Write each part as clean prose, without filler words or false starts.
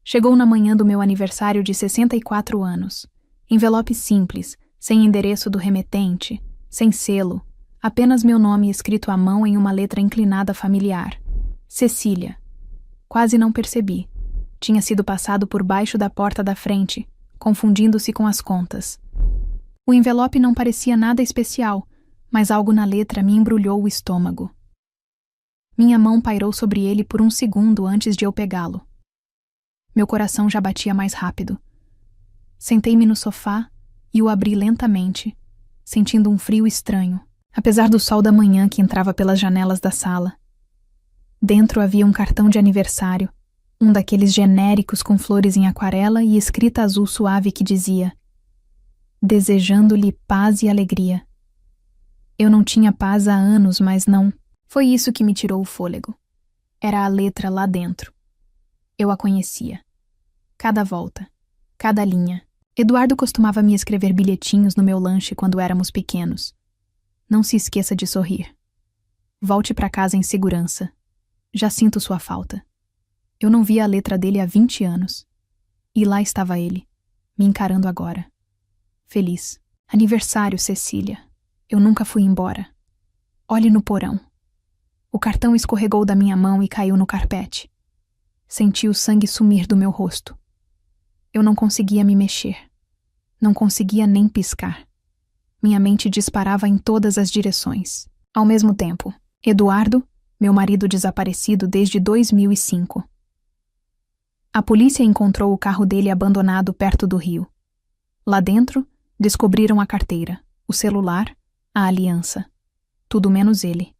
Chegou na manhã do meu aniversário de 64 anos. Envelope simples, sem endereço do remetente, sem selo, apenas meu nome escrito à mão em uma letra inclinada familiar. Cecília. Quase não percebi. Tinha sido passado por baixo da porta da frente, confundindo-se com as contas. O envelope não parecia nada especial, mas algo na letra me embrulhou o estômago. Minha mão pairou sobre ele por um segundo antes de eu pegá-lo. Meu coração já batia mais rápido. Sentei-me no sofá e o abri lentamente, sentindo um frio estranho, apesar do sol da manhã que entrava pelas janelas da sala. Dentro havia um cartão de aniversário, um daqueles genéricos com flores em aquarela e escrita azul suave que dizia: desejando-lhe paz e alegria. Eu não tinha paz há anos, mas não. Foi isso que me tirou o fôlego. Era a letra lá dentro. Eu a conhecia. Cada volta, cada linha. Eduardo costumava me escrever bilhetinhos no meu lanche quando éramos pequenos. Não se esqueça de sorrir. Volte para casa em segurança. Já sinto sua falta. Eu não via a letra dele há 20 anos. E lá estava ele, me encarando agora. Feliz. Aniversário, Cecília. Eu nunca fui embora. Olhe no porão. O cartão escorregou da minha mão e caiu no carpete. Senti o sangue sumir do meu rosto. Eu não conseguia me mexer. Não conseguia nem piscar. Minha mente disparava em todas as direções. Ao mesmo tempo, Eduardo, meu marido desaparecido desde 2005. A polícia encontrou o carro dele abandonado perto do rio. Lá dentro, descobriram a carteira, o celular, a aliança. Tudo menos ele.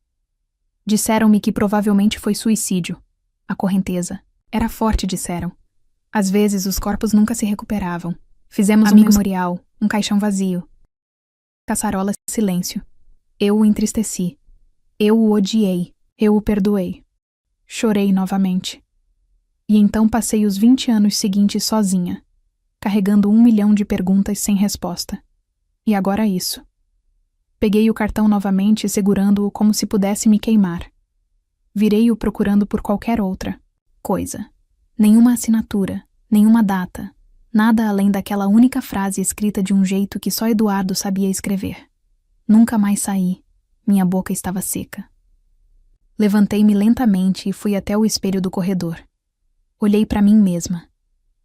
Disseram-me que provavelmente foi suicídio. A correnteza. Era forte, disseram. Às vezes os corpos nunca se recuperavam. Fizemos um memorial, um caixão vazio. Caçarola, silêncio. Eu o entristeci. Eu o odiei. Eu o perdoei. Chorei novamente. E então passei os 20 anos seguintes sozinha, carregando 1 milhão de perguntas sem resposta. E agora isso. Peguei o cartão novamente, segurando-o como se pudesse me queimar. Virei-o procurando por qualquer outra coisa. Nenhuma assinatura, nenhuma data, nada além daquela única frase escrita de um jeito que só Eduardo sabia escrever. Nunca mais saí. Minha boca estava seca. Levantei-me lentamente e fui até o espelho do corredor. Olhei para mim mesma.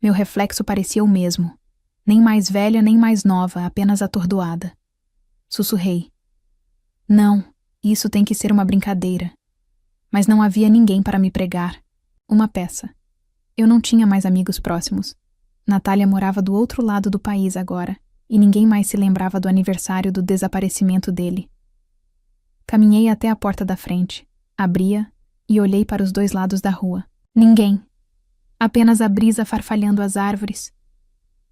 Meu reflexo parecia o mesmo. Nem mais velha, nem mais nova, apenas atordoada. Sussurrei. Não, isso tem que ser uma brincadeira. Mas não havia ninguém para me pregar. Uma peça. Eu não tinha mais amigos próximos. Natália morava do outro lado do país agora, e ninguém mais se lembrava do aniversário do desaparecimento dele. Caminhei até a porta da frente, abri-a e olhei para os 2 lados da rua. Ninguém. Apenas a brisa farfalhando as árvores.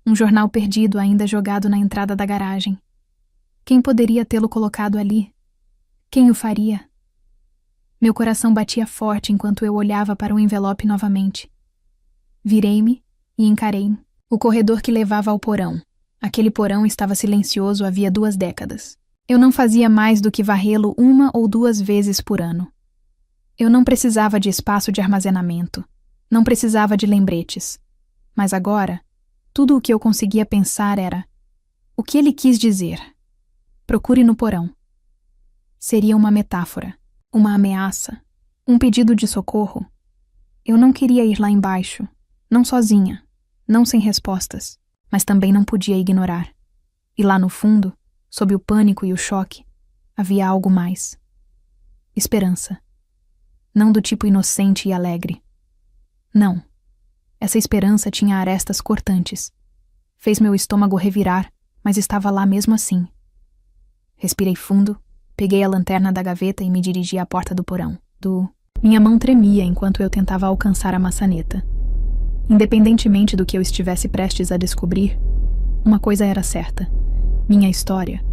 Um jornal perdido ainda jogado na entrada da garagem. Quem poderia tê-lo colocado ali? Quem o faria? Meu coração batia forte enquanto eu olhava para o envelope novamente. Virei-me e encarei o corredor que levava ao porão. Aquele porão estava silencioso havia 2 décadas. Eu não fazia mais do que varrê-lo 1 ou 2 vezes por ano. Eu não precisava de espaço de armazenamento. Não precisava de lembretes. Mas agora, tudo o que eu conseguia pensar era: o que ele quis dizer? Procure no porão. Seria uma metáfora, uma ameaça, um pedido de socorro. Eu não queria ir lá embaixo, não sozinha, não sem respostas, mas também não podia ignorar. E lá no fundo, sob o pânico e o choque, havia algo mais. Esperança. Não do tipo inocente e alegre. Não. Essa esperança tinha arestas cortantes. Fez meu estômago revirar, mas estava lá mesmo assim. Respirei fundo, peguei a lanterna da gaveta e me dirigi à porta do porão. Minha mão tremia enquanto eu tentava alcançar a maçaneta. Independentemente do que eu estivesse prestes a descobrir, uma coisa era certa. Minha história,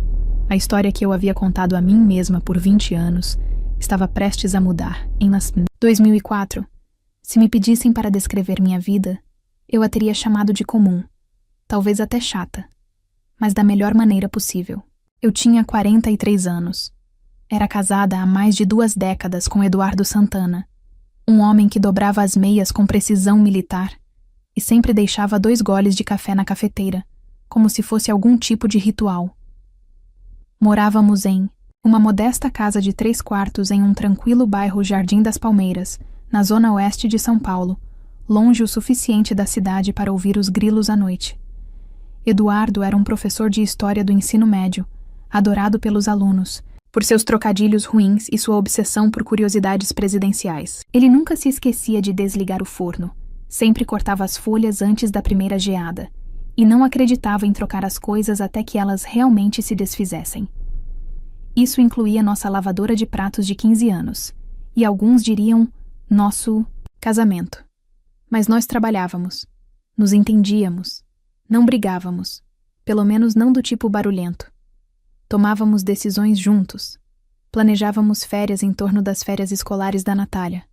a história que eu havia contado a mim mesma por 20 anos, estava prestes a mudar. Em 2004, se me pedissem para descrever minha vida, eu a teria chamado de comum, talvez até chata, mas da melhor maneira possível. Eu tinha 43 anos. Era casada há mais de 2 décadas com Eduardo Santana, um homem que dobrava as meias com precisão militar, e sempre deixava 2 goles de café na cafeteira, como se fosse algum tipo de ritual. Morávamos em uma modesta casa de 3 quartos em um tranquilo bairro Jardim das Palmeiras, na zona oeste de São Paulo, longe o suficiente da cidade para ouvir os grilos à noite. Eduardo era um professor de história do ensino médio, adorado pelos alunos, por seus trocadilhos ruins e sua obsessão por curiosidades presidenciais. Ele nunca se esquecia de desligar o forno, sempre cortava as folhas antes da primeira geada, e não acreditava em trocar as coisas até que elas realmente se desfizessem. Isso incluía nossa lavadora de pratos de 15 anos, e alguns diriam nosso casamento. Mas nós trabalhávamos, nos entendíamos, não brigávamos, pelo menos não do tipo barulhento. Tomávamos decisões juntos, planejávamos férias em torno das férias escolares da Natália.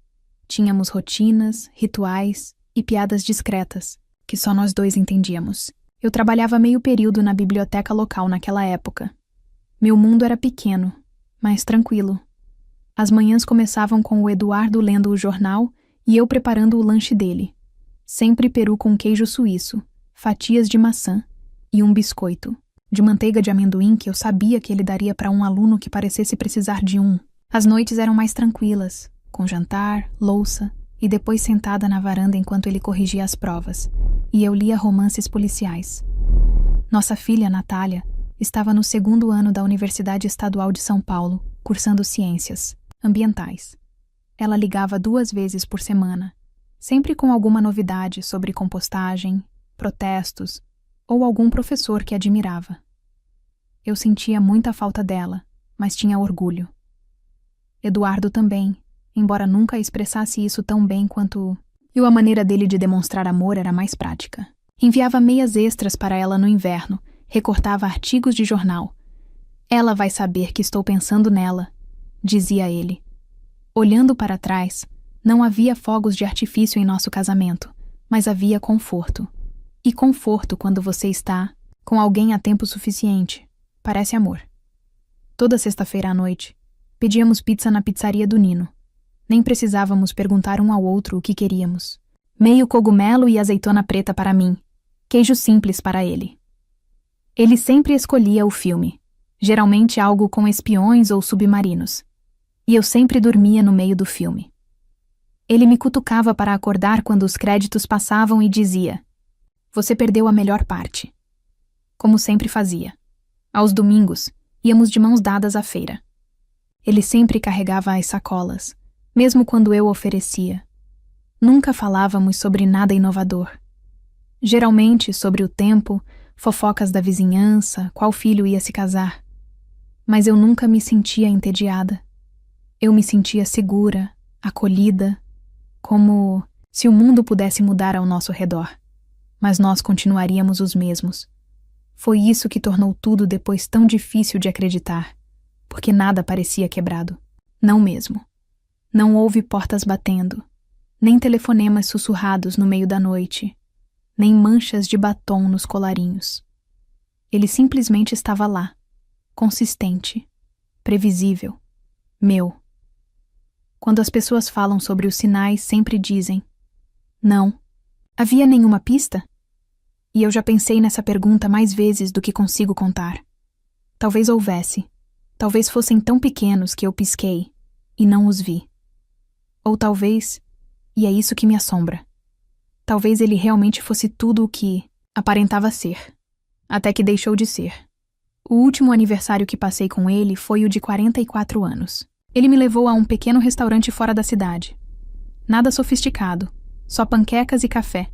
Tínhamos rotinas, rituais e piadas discretas, que só nós 2 entendíamos. Eu trabalhava meio período na biblioteca local naquela época. Meu mundo era pequeno, mas tranquilo. As manhãs começavam com o Eduardo lendo o jornal e eu preparando o lanche dele. Sempre peru com queijo suíço, fatias de maçã e um biscoito, de manteiga de amendoim que eu sabia que ele daria para um aluno que parecesse precisar de um. As noites eram mais tranquilas, com jantar, louça e depois sentada na varanda enquanto ele corrigia as provas, e eu lia romances policiais. Nossa filha, Natália, estava no 2º ano da Universidade Estadual de São Paulo, cursando ciências ambientais. Ela ligava 2 vezes por semana, sempre com alguma novidade sobre compostagem, protestos ou algum professor que admirava. Eu sentia muita falta dela, mas tinha orgulho. Eduardo também, embora nunca expressasse isso tão bem quanto... E a maneira dele de demonstrar amor era mais prática. Enviava meias extras para ela no inverno, recortava artigos de jornal. Ela vai saber que estou pensando nela, dizia ele. Olhando para trás, não havia fogos de artifício em nosso casamento, mas havia conforto. E conforto quando você está com alguém há tempo suficiente. Parece amor. Toda sexta-feira à noite, pedíamos pizza na pizzaria do Nino. Nem precisávamos perguntar um ao outro o que queríamos. Meio cogumelo e azeitona preta para mim, queijo simples para ele. Ele sempre escolhia o filme, geralmente algo com espiões ou submarinos. E eu sempre dormia no meio do filme. Ele me cutucava para acordar quando os créditos passavam e dizia: "Você perdeu a melhor parte." Como sempre fazia. Aos domingos, íamos de mãos dadas à feira. Ele sempre carregava as sacolas, mesmo quando eu oferecia. Nunca falávamos sobre nada inovador. Geralmente sobre o tempo, fofocas da vizinhança, qual filho ia se casar. Mas eu nunca me sentia entediada. Eu me sentia segura, acolhida, como se o mundo pudesse mudar ao nosso redor. Mas nós continuaríamos os mesmos. Foi isso que tornou tudo depois tão difícil de acreditar, porque nada parecia quebrado. Não mesmo. Não houve portas batendo, nem telefonemas sussurrados no meio da noite, nem manchas de batom nos colarinhos. Ele simplesmente estava lá, consistente, previsível, meu. Quando as pessoas falam sobre os sinais, sempre dizem: "Não. Havia nenhuma pista?" E eu já pensei nessa pergunta mais vezes do que consigo contar. Talvez houvesse. Talvez fossem tão pequenos que eu pisquei e não os vi. Ou talvez, e é isso que me assombra, talvez ele realmente fosse tudo o que aparentava ser, até que deixou de ser. O último aniversário que passei com ele foi o de 44 anos. Ele me levou a um pequeno restaurante fora da cidade. Nada sofisticado, só panquecas e café.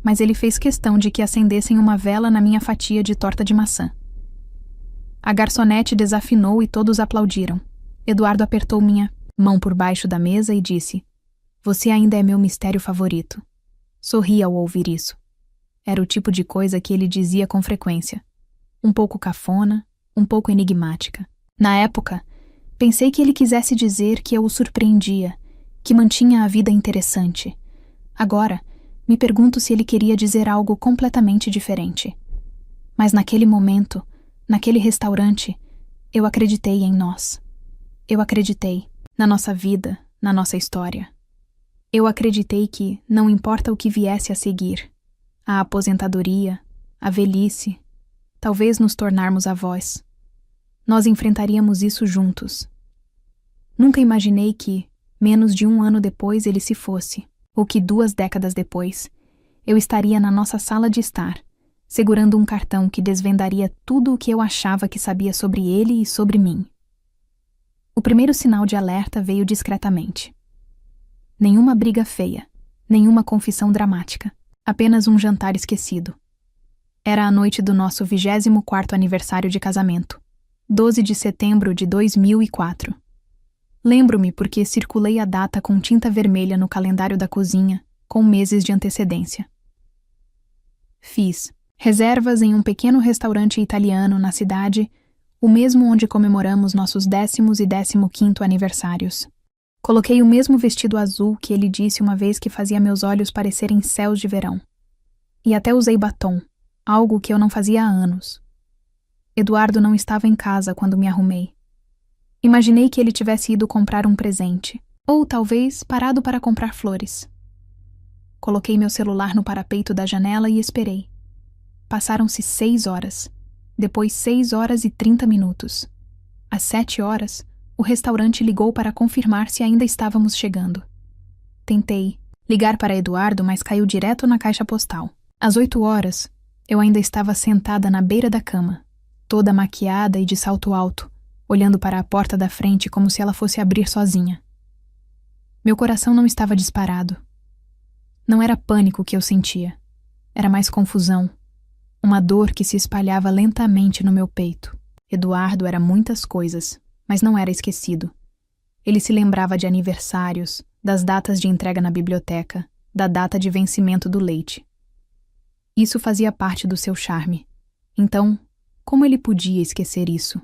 Mas ele fez questão de que acendessem uma vela na minha fatia de torta de maçã. A garçonete desafinou e todos aplaudiram. Eduardo apertou minha mão por baixo da mesa e disse: "Você ainda é meu mistério favorito." Sorri ao ouvir isso. Era o tipo de coisa que ele dizia com frequência. Um pouco cafona, um pouco enigmática. Na época, pensei que ele quisesse dizer que eu o surpreendia, que mantinha a vida interessante. Agora, me pergunto se ele queria dizer algo completamente diferente. Mas naquele momento, naquele restaurante, eu acreditei em nós. Eu acreditei na nossa vida, na nossa história. Eu acreditei que, não importa o que viesse a seguir, a aposentadoria, a velhice, talvez nos tornarmos avós, nós enfrentaríamos isso juntos. Nunca imaginei que, menos de 1 ano depois, ele se fosse, ou que 2 décadas depois, eu estaria na nossa sala de estar, segurando um cartão que desvendaria tudo o que eu achava que sabia sobre ele e sobre mim. O primeiro sinal de alerta veio discretamente. Nenhuma briga feia, nenhuma confissão dramática, apenas um jantar esquecido. Era a noite do nosso 24º aniversário de casamento, 12 de setembro de 2004. Lembro-me porque circulei a data com tinta vermelha no calendário da cozinha, com meses de antecedência. Fiz reservas em um pequeno restaurante italiano na cidade, o mesmo onde comemoramos nossos 10º e 15º aniversários. Coloquei o mesmo vestido azul que ele disse uma vez que fazia meus olhos parecerem céus de verão. E até usei batom, algo que eu não fazia há anos. Eduardo não estava em casa quando me arrumei. Imaginei que ele tivesse ido comprar um presente, ou talvez parado para comprar flores. Coloquei meu celular no parapeito da janela e esperei. Passaram-se 6 horas, depois 6 horas e 30 minutos. Às 7 horas, o restaurante ligou para confirmar se ainda estávamos chegando. Tentei ligar para Eduardo, mas caiu direto na caixa postal. Às 8 horas, eu ainda estava sentada na beira da cama, toda maquiada e de salto alto, olhando para a porta da frente como se ela fosse abrir sozinha. Meu coração não estava disparado. Não era pânico que eu sentia. Era mais confusão. Uma dor que se espalhava lentamente no meu peito. Eduardo era muitas coisas, mas não era esquecido. Ele se lembrava de aniversários, das datas de entrega na biblioteca, da data de vencimento do leite. Isso fazia parte do seu charme. Então, como ele podia esquecer isso?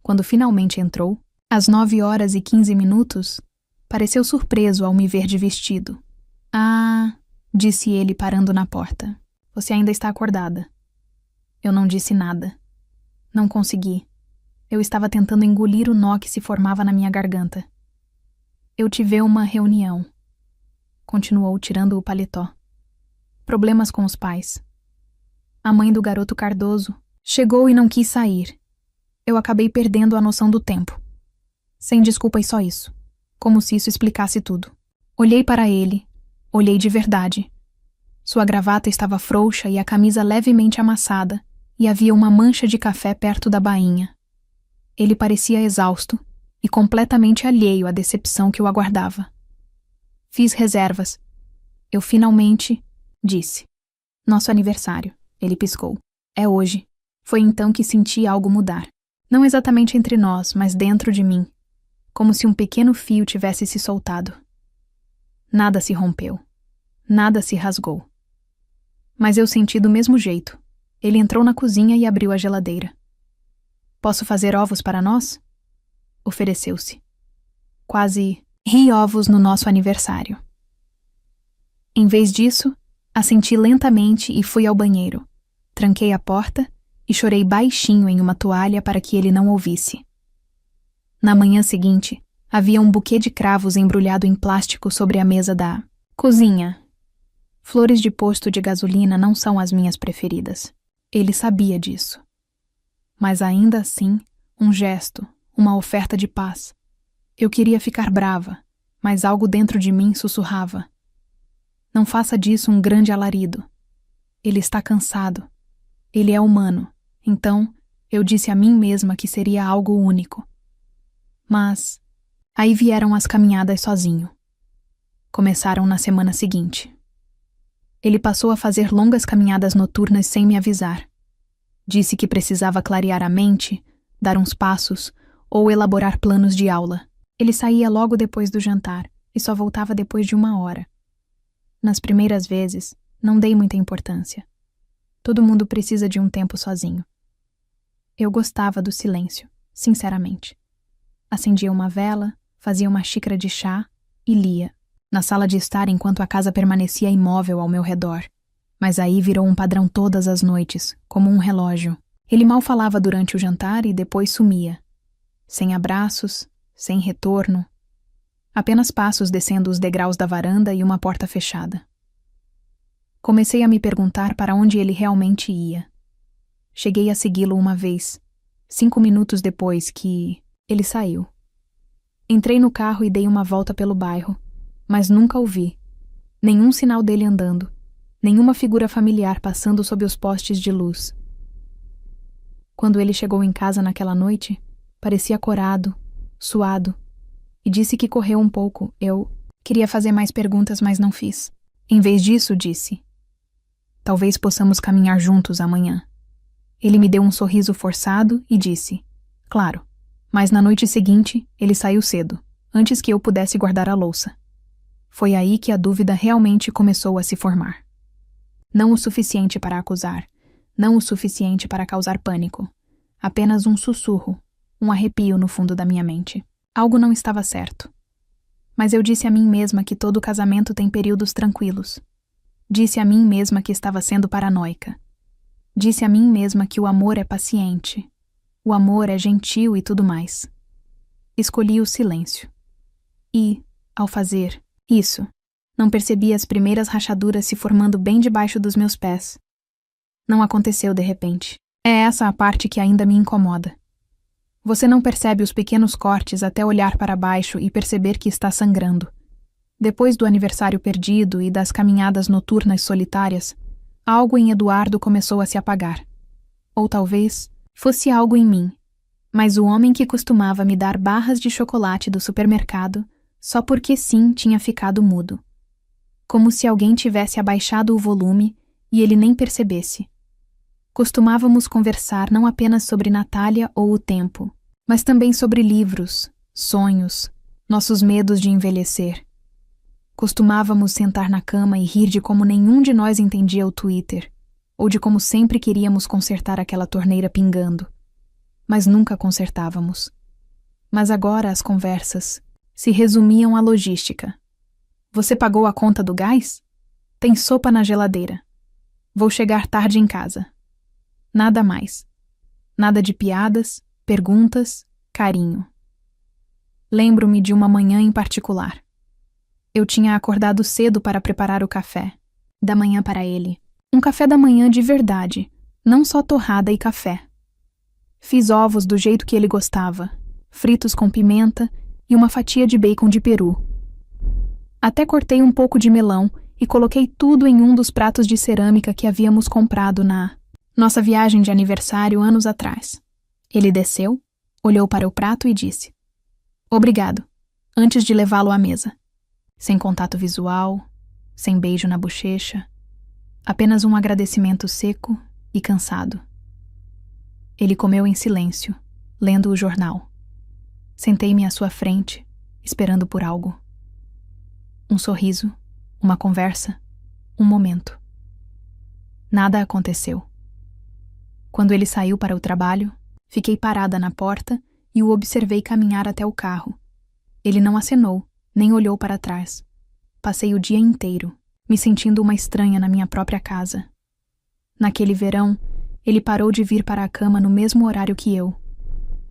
Quando finalmente entrou, às 9 horas e 15 minutos, pareceu surpreso ao me ver de vestido. Ah, disse ele parando na porta. Você ainda está acordada. Eu não disse nada. Não consegui. Eu estava tentando engolir o nó que se formava na minha garganta. Eu tive uma reunião. Continuou tirando o paletó. Problemas com os pais. A mãe do garoto Cardoso chegou e não quis sair. Eu acabei perdendo a noção do tempo. Sem desculpa e só isso. Como se isso explicasse tudo. Olhei para ele. Olhei de verdade. Sua gravata estava frouxa e a camisa levemente amassada, e havia uma mancha de café perto da bainha. Ele parecia exausto e completamente alheio à decepção que o aguardava. Fiz reservas. Eu finalmente disse. Nosso aniversário. Ele piscou. É hoje. Foi então que senti algo mudar. Não exatamente entre nós, mas dentro de mim. Como se um pequeno fio tivesse se soltado. Nada se rompeu. Nada se rasgou. Mas eu senti do mesmo jeito. Ele entrou na cozinha e abriu a geladeira. Posso fazer ovos para nós? Ofereceu-se. Quase ri ovos no nosso aniversário. Em vez disso, assenti lentamente e fui ao banheiro. Tranquei a porta e chorei baixinho em uma toalha para que ele não ouvisse. Na manhã seguinte, havia um buquê de cravos embrulhado em plástico sobre a mesa da cozinha. Flores de posto de gasolina não são as minhas preferidas. Ele sabia disso. Mas ainda assim, um gesto, uma oferta de paz. Eu queria ficar brava, mas algo dentro de mim sussurrava. Não faça disso um grande alarido. Ele está cansado. Ele é humano. Então, eu disse a mim mesma que seria algo único. Mas aí vieram as caminhadas sozinho. Começaram na semana seguinte. Ele passou a fazer longas caminhadas noturnas sem me avisar. Disse que precisava clarear a mente, dar uns passos ou elaborar planos de aula. Ele saía logo depois do jantar e só voltava depois de 1 hora. Nas primeiras vezes, não dei muita importância. Todo mundo precisa de um tempo sozinho. Eu gostava do silêncio, sinceramente. Acendia uma vela, fazia uma xícara de chá e lia. Na sala de estar enquanto a casa permanecia imóvel ao meu redor. Mas aí virou um padrão todas as noites, como um relógio. Ele mal falava durante o jantar e depois sumia. Sem abraços, sem retorno. Apenas passos descendo os degraus da varanda e uma porta fechada. Comecei a me perguntar para onde ele realmente ia. Cheguei a segui-lo uma vez, 5 minutos depois que ele saiu. Entrei no carro e dei uma volta pelo bairro, mas nunca o vi. Nenhum sinal dele andando, nenhuma figura familiar passando sob os postes de luz. Quando ele chegou em casa naquela noite, parecia corado, suado, e disse que correu um pouco. Eu queria fazer mais perguntas, mas não fiz. Em vez disso, disse: talvez possamos caminhar juntos amanhã. Ele me deu um sorriso forçado e disse: claro. Mas na noite seguinte, ele saiu cedo, antes que eu pudesse guardar a louça. Foi aí que a dúvida realmente começou a se formar. Não o suficiente para acusar, não o suficiente para causar pânico. Apenas um sussurro, um arrepio no fundo da minha mente. Algo não estava certo. Mas eu disse a mim mesma que todo casamento tem períodos tranquilos. Disse a mim mesma que estava sendo paranoica. Disse a mim mesma que o amor é paciente. O amor é gentil e tudo mais. Escolhi o silêncio. E, ao fazer isso, não percebi as primeiras rachaduras se formando bem debaixo dos meus pés. Não aconteceu de repente. É essa a parte que ainda me incomoda. Você não percebe os pequenos cortes até olhar para baixo e perceber que está sangrando. Depois do aniversário perdido e das caminhadas noturnas solitárias, algo em Eduardo começou a se apagar. Ou talvez fosse algo em mim, mas o homem que costumava me dar barras de chocolate do supermercado, só porque sim, tinha ficado mudo. Como se alguém tivesse abaixado o volume e ele nem percebesse. Costumávamos conversar não apenas sobre Natália ou o tempo, mas também sobre livros, sonhos, nossos medos de envelhecer. Costumávamos sentar na cama e rir de como nenhum de nós entendia o Twitter, ou de como sempre queríamos consertar aquela torneira pingando. Mas nunca consertávamos. Mas agora as conversas se resumiam à logística. Você pagou a conta do gás? Tem sopa na geladeira. Vou chegar tarde em casa. Nada mais. Nada de piadas, perguntas, carinho. Lembro-me de uma manhã em particular. Eu tinha acordado cedo para preparar o café da manhã para ele. Um café da manhã de verdade, não só torrada e café. Fiz ovos do jeito que ele gostava, fritos com pimenta e uma fatia de bacon de peru. Até cortei um pouco de melão e coloquei tudo em um dos pratos de cerâmica que havíamos comprado na nossa viagem de aniversário anos atrás. Ele desceu, olhou para o prato e disse: obrigado, antes de levá-lo à mesa. Sem contato visual, sem beijo na bochecha, apenas um agradecimento seco e cansado. Ele comeu em silêncio, lendo o jornal. Sentei-me à sua frente, esperando por algo. Um sorriso, uma conversa, um momento. Nada aconteceu. Quando ele saiu para o trabalho, fiquei parada na porta e o observei caminhar até o carro. Ele não acenou, nem olhou para trás. Passei o dia inteiro, me sentindo uma estranha na minha própria casa. Naquele verão, ele parou de vir para a cama no mesmo horário que eu.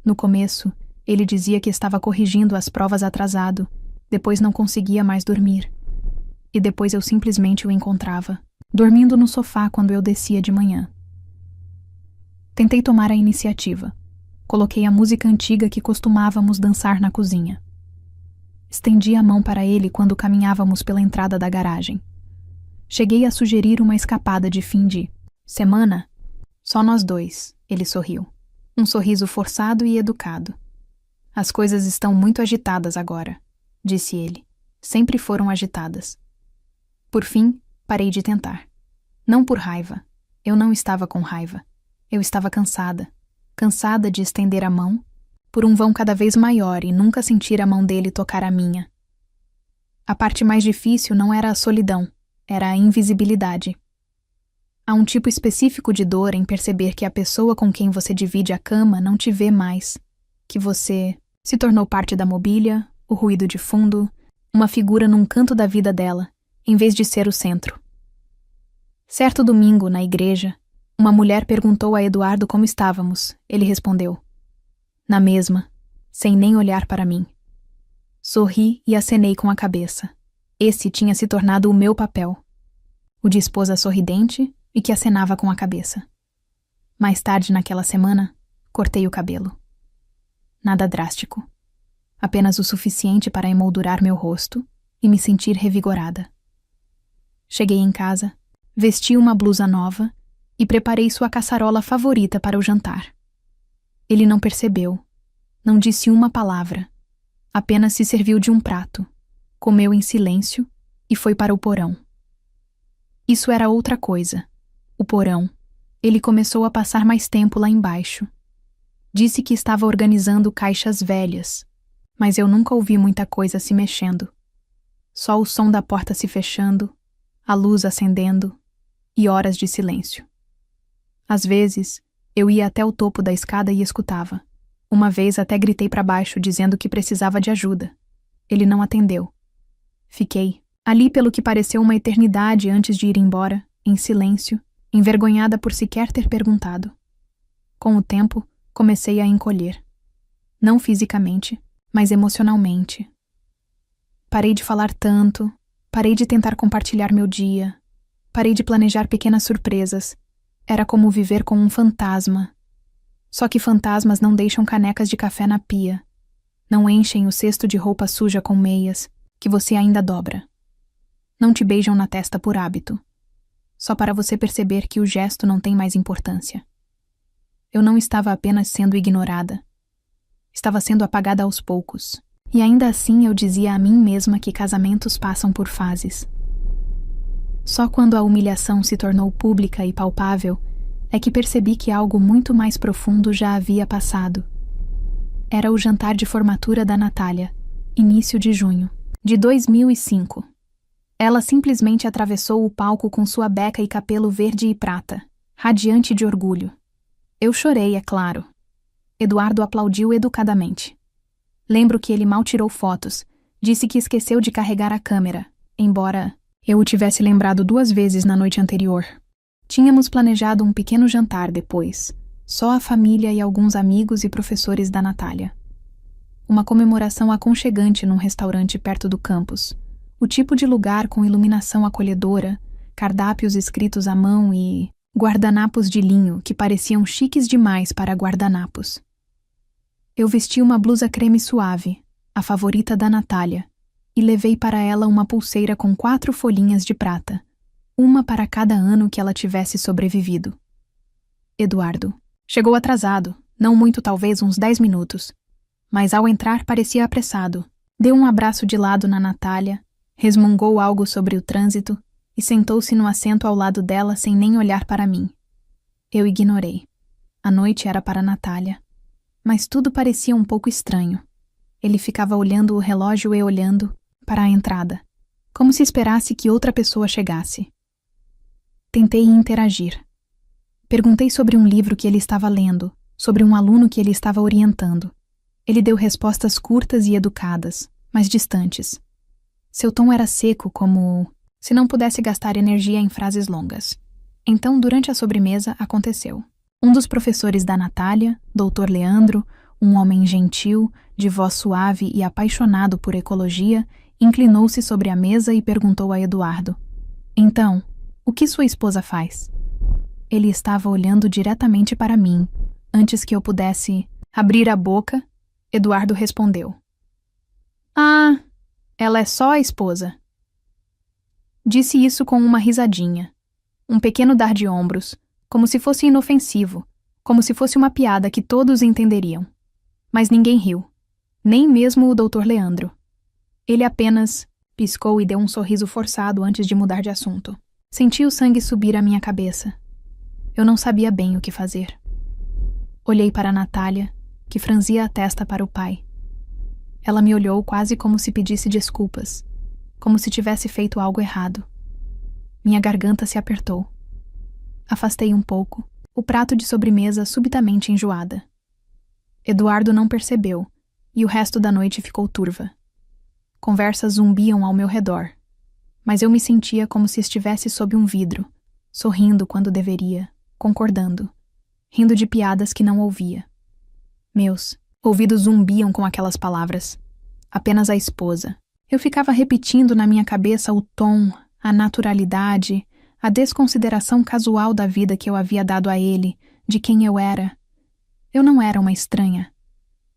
No começo, ele dizia que estava corrigindo as provas atrasado, depois não conseguia mais dormir. E depois eu simplesmente o encontrava, dormindo no sofá quando eu descia de manhã. Tentei tomar a iniciativa. Coloquei a música antiga que costumávamos dançar na cozinha. Estendi a mão para ele quando caminhávamos pela entrada da garagem. Cheguei a sugerir uma escapada de fim de semana. Só nós dois, ele sorriu. Um sorriso forçado e educado. As coisas estão muito agitadas agora, disse ele. Sempre foram agitadas. Por fim, parei de tentar. Não por raiva. Eu não estava com raiva. Eu estava cansada. Cansada de estender a mão por um vão cada vez maior e nunca sentir a mão dele tocar a minha. A parte mais difícil não era a solidão, era a invisibilidade. Há um tipo específico de dor em perceber que a pessoa com quem você divide a cama não te vê mais, que você se tornou parte da mobília, o ruído de fundo, uma figura num canto da vida dela, em vez de ser o centro. Certo domingo, na igreja, uma mulher perguntou a Eduardo como estávamos. Ele respondeu: na mesma, sem nem olhar para mim. Sorri e acenei com a cabeça. Esse tinha se tornado o meu papel. O de esposa sorridente e que acenava com a cabeça. Mais tarde naquela semana, cortei o cabelo. Nada drástico. Apenas o suficiente para emoldurar meu rosto e me sentir revigorada. Cheguei em casa, vesti uma blusa nova e preparei sua caçarola favorita para o jantar. Ele não percebeu, não disse uma palavra, apenas se serviu de um prato, comeu em silêncio e foi para o porão. Isso era outra coisa. O porão. Ele começou a passar mais tempo lá embaixo. Disse que estava organizando caixas velhas, mas eu nunca ouvi muita coisa se mexendo. Só o som da porta se fechando, a luz acendendo e horas de silêncio. Às vezes, eu ia até o topo da escada e escutava. Uma vez até gritei para baixo dizendo que precisava de ajuda. Ele não atendeu. Fiquei ali pelo que pareceu uma eternidade antes de ir embora, em silêncio, envergonhada por sequer ter perguntado. Com o tempo, comecei a encolher. Não fisicamente, mas emocionalmente. Parei de falar tanto, parei de tentar compartilhar meu dia, parei de planejar pequenas surpresas. Era como viver com um fantasma. Só que fantasmas não deixam canecas de café na pia, não enchem o cesto de roupa suja com meias, que você ainda dobra. Não te beijam na testa por hábito, só para você perceber que o gesto não tem mais importância. Eu não estava apenas sendo ignorada. Estava sendo apagada aos poucos. E ainda assim eu dizia a mim mesma que casamentos passam por fases. Só quando a humilhação se tornou pública e palpável é que percebi que algo muito mais profundo já havia passado. Era o jantar de formatura da Natália, início de junho, de 2005. Ela simplesmente atravessou o palco com sua beca e cabelo verde e prata, radiante de orgulho. Eu chorei, é claro. Eduardo aplaudiu educadamente. Lembro que ele mal tirou fotos, disse que esqueceu de carregar a câmera, embora eu o tivesse lembrado 2 vezes na noite anterior. Tínhamos planejado um pequeno jantar depois, só a família e alguns amigos e professores da Natália. Uma comemoração aconchegante num restaurante perto do campus, o tipo de lugar com iluminação acolhedora, cardápios escritos à mão e guardanapos de linho que pareciam chiques demais para guardanapos. Eu vesti uma blusa creme suave, a favorita da Natália, e levei para ela uma pulseira com 4 folhinhas de prata, uma para cada ano que ela tivesse sobrevivido. Eduardo chegou atrasado, não muito, talvez uns 10 minutos, mas ao entrar parecia apressado. Deu um abraço de lado na Natália, resmungou algo sobre o trânsito e sentou-se no assento ao lado dela sem nem olhar para mim. Eu ignorei. A noite era para Natália. Mas tudo parecia um pouco estranho. Ele ficava olhando o relógio e olhando para a entrada, como se esperasse que outra pessoa chegasse. Tentei interagir. Perguntei sobre um livro que ele estava lendo, sobre um aluno que ele estava orientando. Ele deu respostas curtas e educadas, mas distantes. Seu tom era seco, como se não pudesse gastar energia em frases longas. Então, durante a sobremesa, aconteceu. Um dos professores da Natália, Dr. Leandro, um homem gentil, de voz suave e apaixonado por ecologia, inclinou-se sobre a mesa e perguntou a Eduardo: "Então, o que sua esposa faz?" Ele estava olhando diretamente para mim. Antes que eu pudesse abrir a boca, Eduardo respondeu: "Ah, ela é só a esposa." Disse isso com uma risadinha, um pequeno dar de ombros, como se fosse inofensivo, como se fosse uma piada que todos entenderiam. Mas ninguém riu, nem mesmo o Dr. Leandro. Ele apenas piscou e deu um sorriso forçado antes de mudar de assunto. Senti o sangue subir à minha cabeça. Eu não sabia bem o que fazer. Olhei para a Natália, que franzia a testa para o pai. Ela me olhou quase como se pedisse desculpas, como se tivesse feito algo errado. Minha garganta se apertou. Afastei um pouco, o prato de sobremesa subitamente enjoada. Eduardo não percebeu, e o resto da noite ficou turva. Conversas zumbiam ao meu redor, mas eu me sentia como se estivesse sob um vidro, sorrindo quando deveria, concordando, rindo de piadas que não ouvia. Meus ouvidos zumbiam com aquelas palavras. apenas a esposa. Eu ficava repetindo na minha cabeça o tom, a naturalidade, a desconsideração casual da vida que eu havia dado a ele, de quem eu era. Eu não era uma estranha.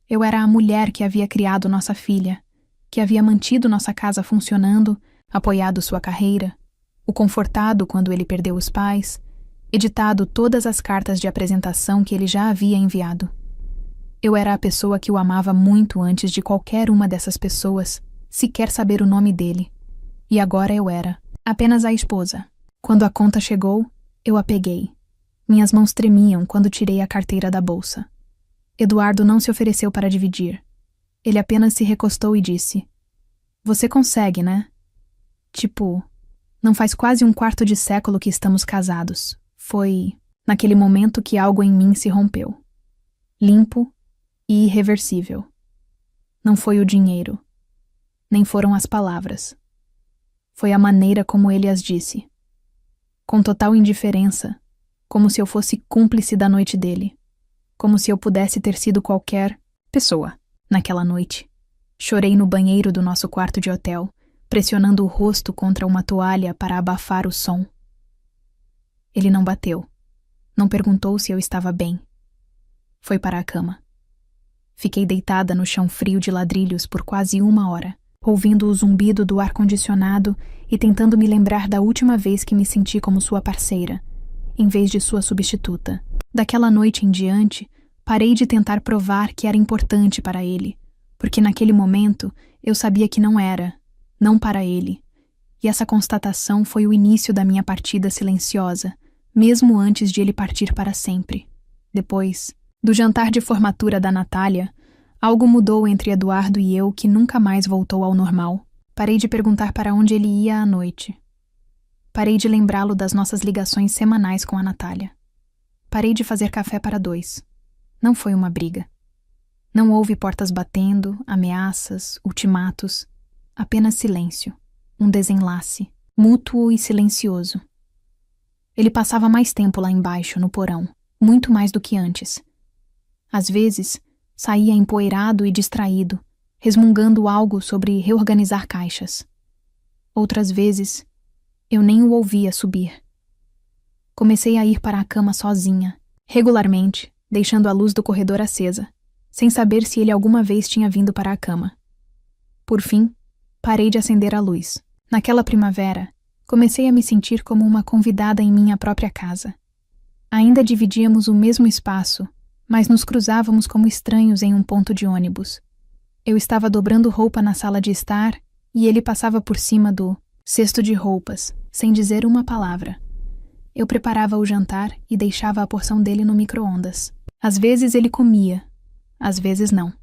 Eu era a mulher que havia criado nossa filha, que havia mantido nossa casa funcionando, apoiado sua carreira, o confortado quando ele perdeu os pais, editado todas as cartas de apresentação que ele já havia enviado. Eu era a pessoa que o amava muito antes de qualquer uma dessas pessoas sequer saber o nome dele. E agora eu era apenas a esposa. Quando a conta chegou, eu a peguei. Minhas mãos tremiam quando tirei a carteira da bolsa. Eduardo não se ofereceu para dividir. Ele apenas se recostou e disse: "Você consegue, né? Tipo, não faz quase um quarto de século que estamos casados. Foi naquele momento que algo em mim se rompeu. Limpo e irreversível. Não foi o dinheiro. Nem foram as palavras. Foi a maneira como ele as disse. Com total indiferença, como se eu fosse cúmplice da noite dele. Como se eu pudesse ter sido qualquer pessoa naquela noite. Chorei no banheiro do nosso quarto de hotel, pressionando o rosto contra uma toalha para abafar o som. Ele não bateu. Não perguntou se eu estava bem. Foi para a cama. Fiquei deitada no chão frio de ladrilhos por quase 1 hora, ouvindo o zumbido do ar-condicionado e tentando me lembrar da última vez que me senti como sua parceira, em vez de sua substituta. Daquela noite em diante, parei de tentar provar que era importante para ele, porque naquele momento eu sabia que não era, não para ele. E essa constatação foi o início da minha partida silenciosa, mesmo antes de ele partir para sempre. Depois do jantar de formatura da Natália, algo mudou entre Eduardo e eu que nunca mais voltou ao normal. Parei de perguntar para onde ele ia à noite. Parei de lembrá-lo das nossas ligações semanais com a Natália. Parei de fazer café para 2. Não foi uma briga. Não houve portas batendo, ameaças, ultimatos. Apenas silêncio. Um desenlace, mútuo e silencioso. Ele passava mais tempo lá embaixo, no porão, muito mais do que antes. Às vezes, saía empoeirado e distraído, resmungando algo sobre reorganizar caixas. Outras vezes, eu nem o ouvia subir. Comecei a ir para a cama sozinha, regularmente, deixando a luz do corredor acesa, sem saber se ele alguma vez tinha vindo para a cama. Por fim, parei de acender a luz. Naquela primavera, comecei a me sentir como uma convidada em minha própria casa. Ainda dividíamos o mesmo espaço, mas nos cruzávamos como estranhos em um ponto de ônibus. Eu estava dobrando roupa na sala de estar e ele passava por cima do cesto de roupas, sem dizer uma palavra. Eu preparava o jantar e deixava a porção dele no micro-ondas. Às vezes ele comia, às vezes não.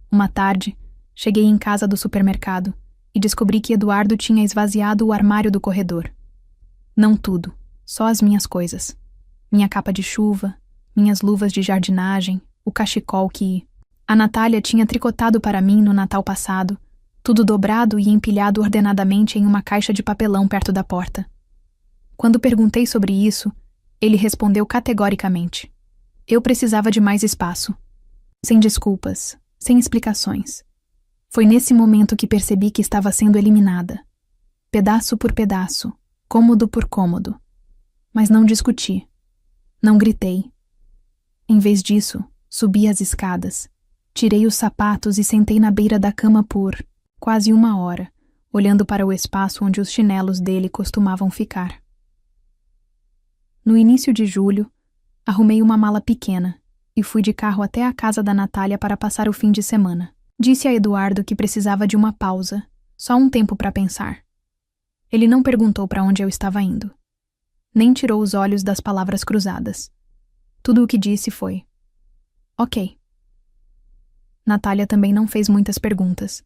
Uma tarde, cheguei em casa do supermercado e descobri que Eduardo tinha esvaziado o armário do corredor. Não tudo, só as minhas coisas. Minha capa de chuva, minhas luvas de jardinagem, o cachecol que a Natália tinha tricotado para mim no Natal passado, tudo dobrado e empilhado ordenadamente em uma caixa de papelão perto da porta. Quando perguntei sobre isso, ele respondeu categoricamente. Eu precisava de mais espaço. Sem desculpas, sem explicações. Foi nesse momento que percebi que estava sendo eliminada. Pedaço por pedaço, cômodo por cômodo. Mas não discuti. Não gritei. Em vez disso, subi as escadas, tirei os sapatos e sentei na beira da cama por quase 1 hora, olhando para o espaço onde os chinelos dele costumavam ficar. No início de julho, arrumei uma mala pequena e fui de carro até a casa da Natália para passar o fim de semana. Disse a Eduardo que precisava de uma pausa, só um tempo para pensar. Ele não perguntou para onde eu estava indo. Nem tirou os olhos das palavras cruzadas. Tudo o que disse foi: ok. Natália também não fez muitas perguntas,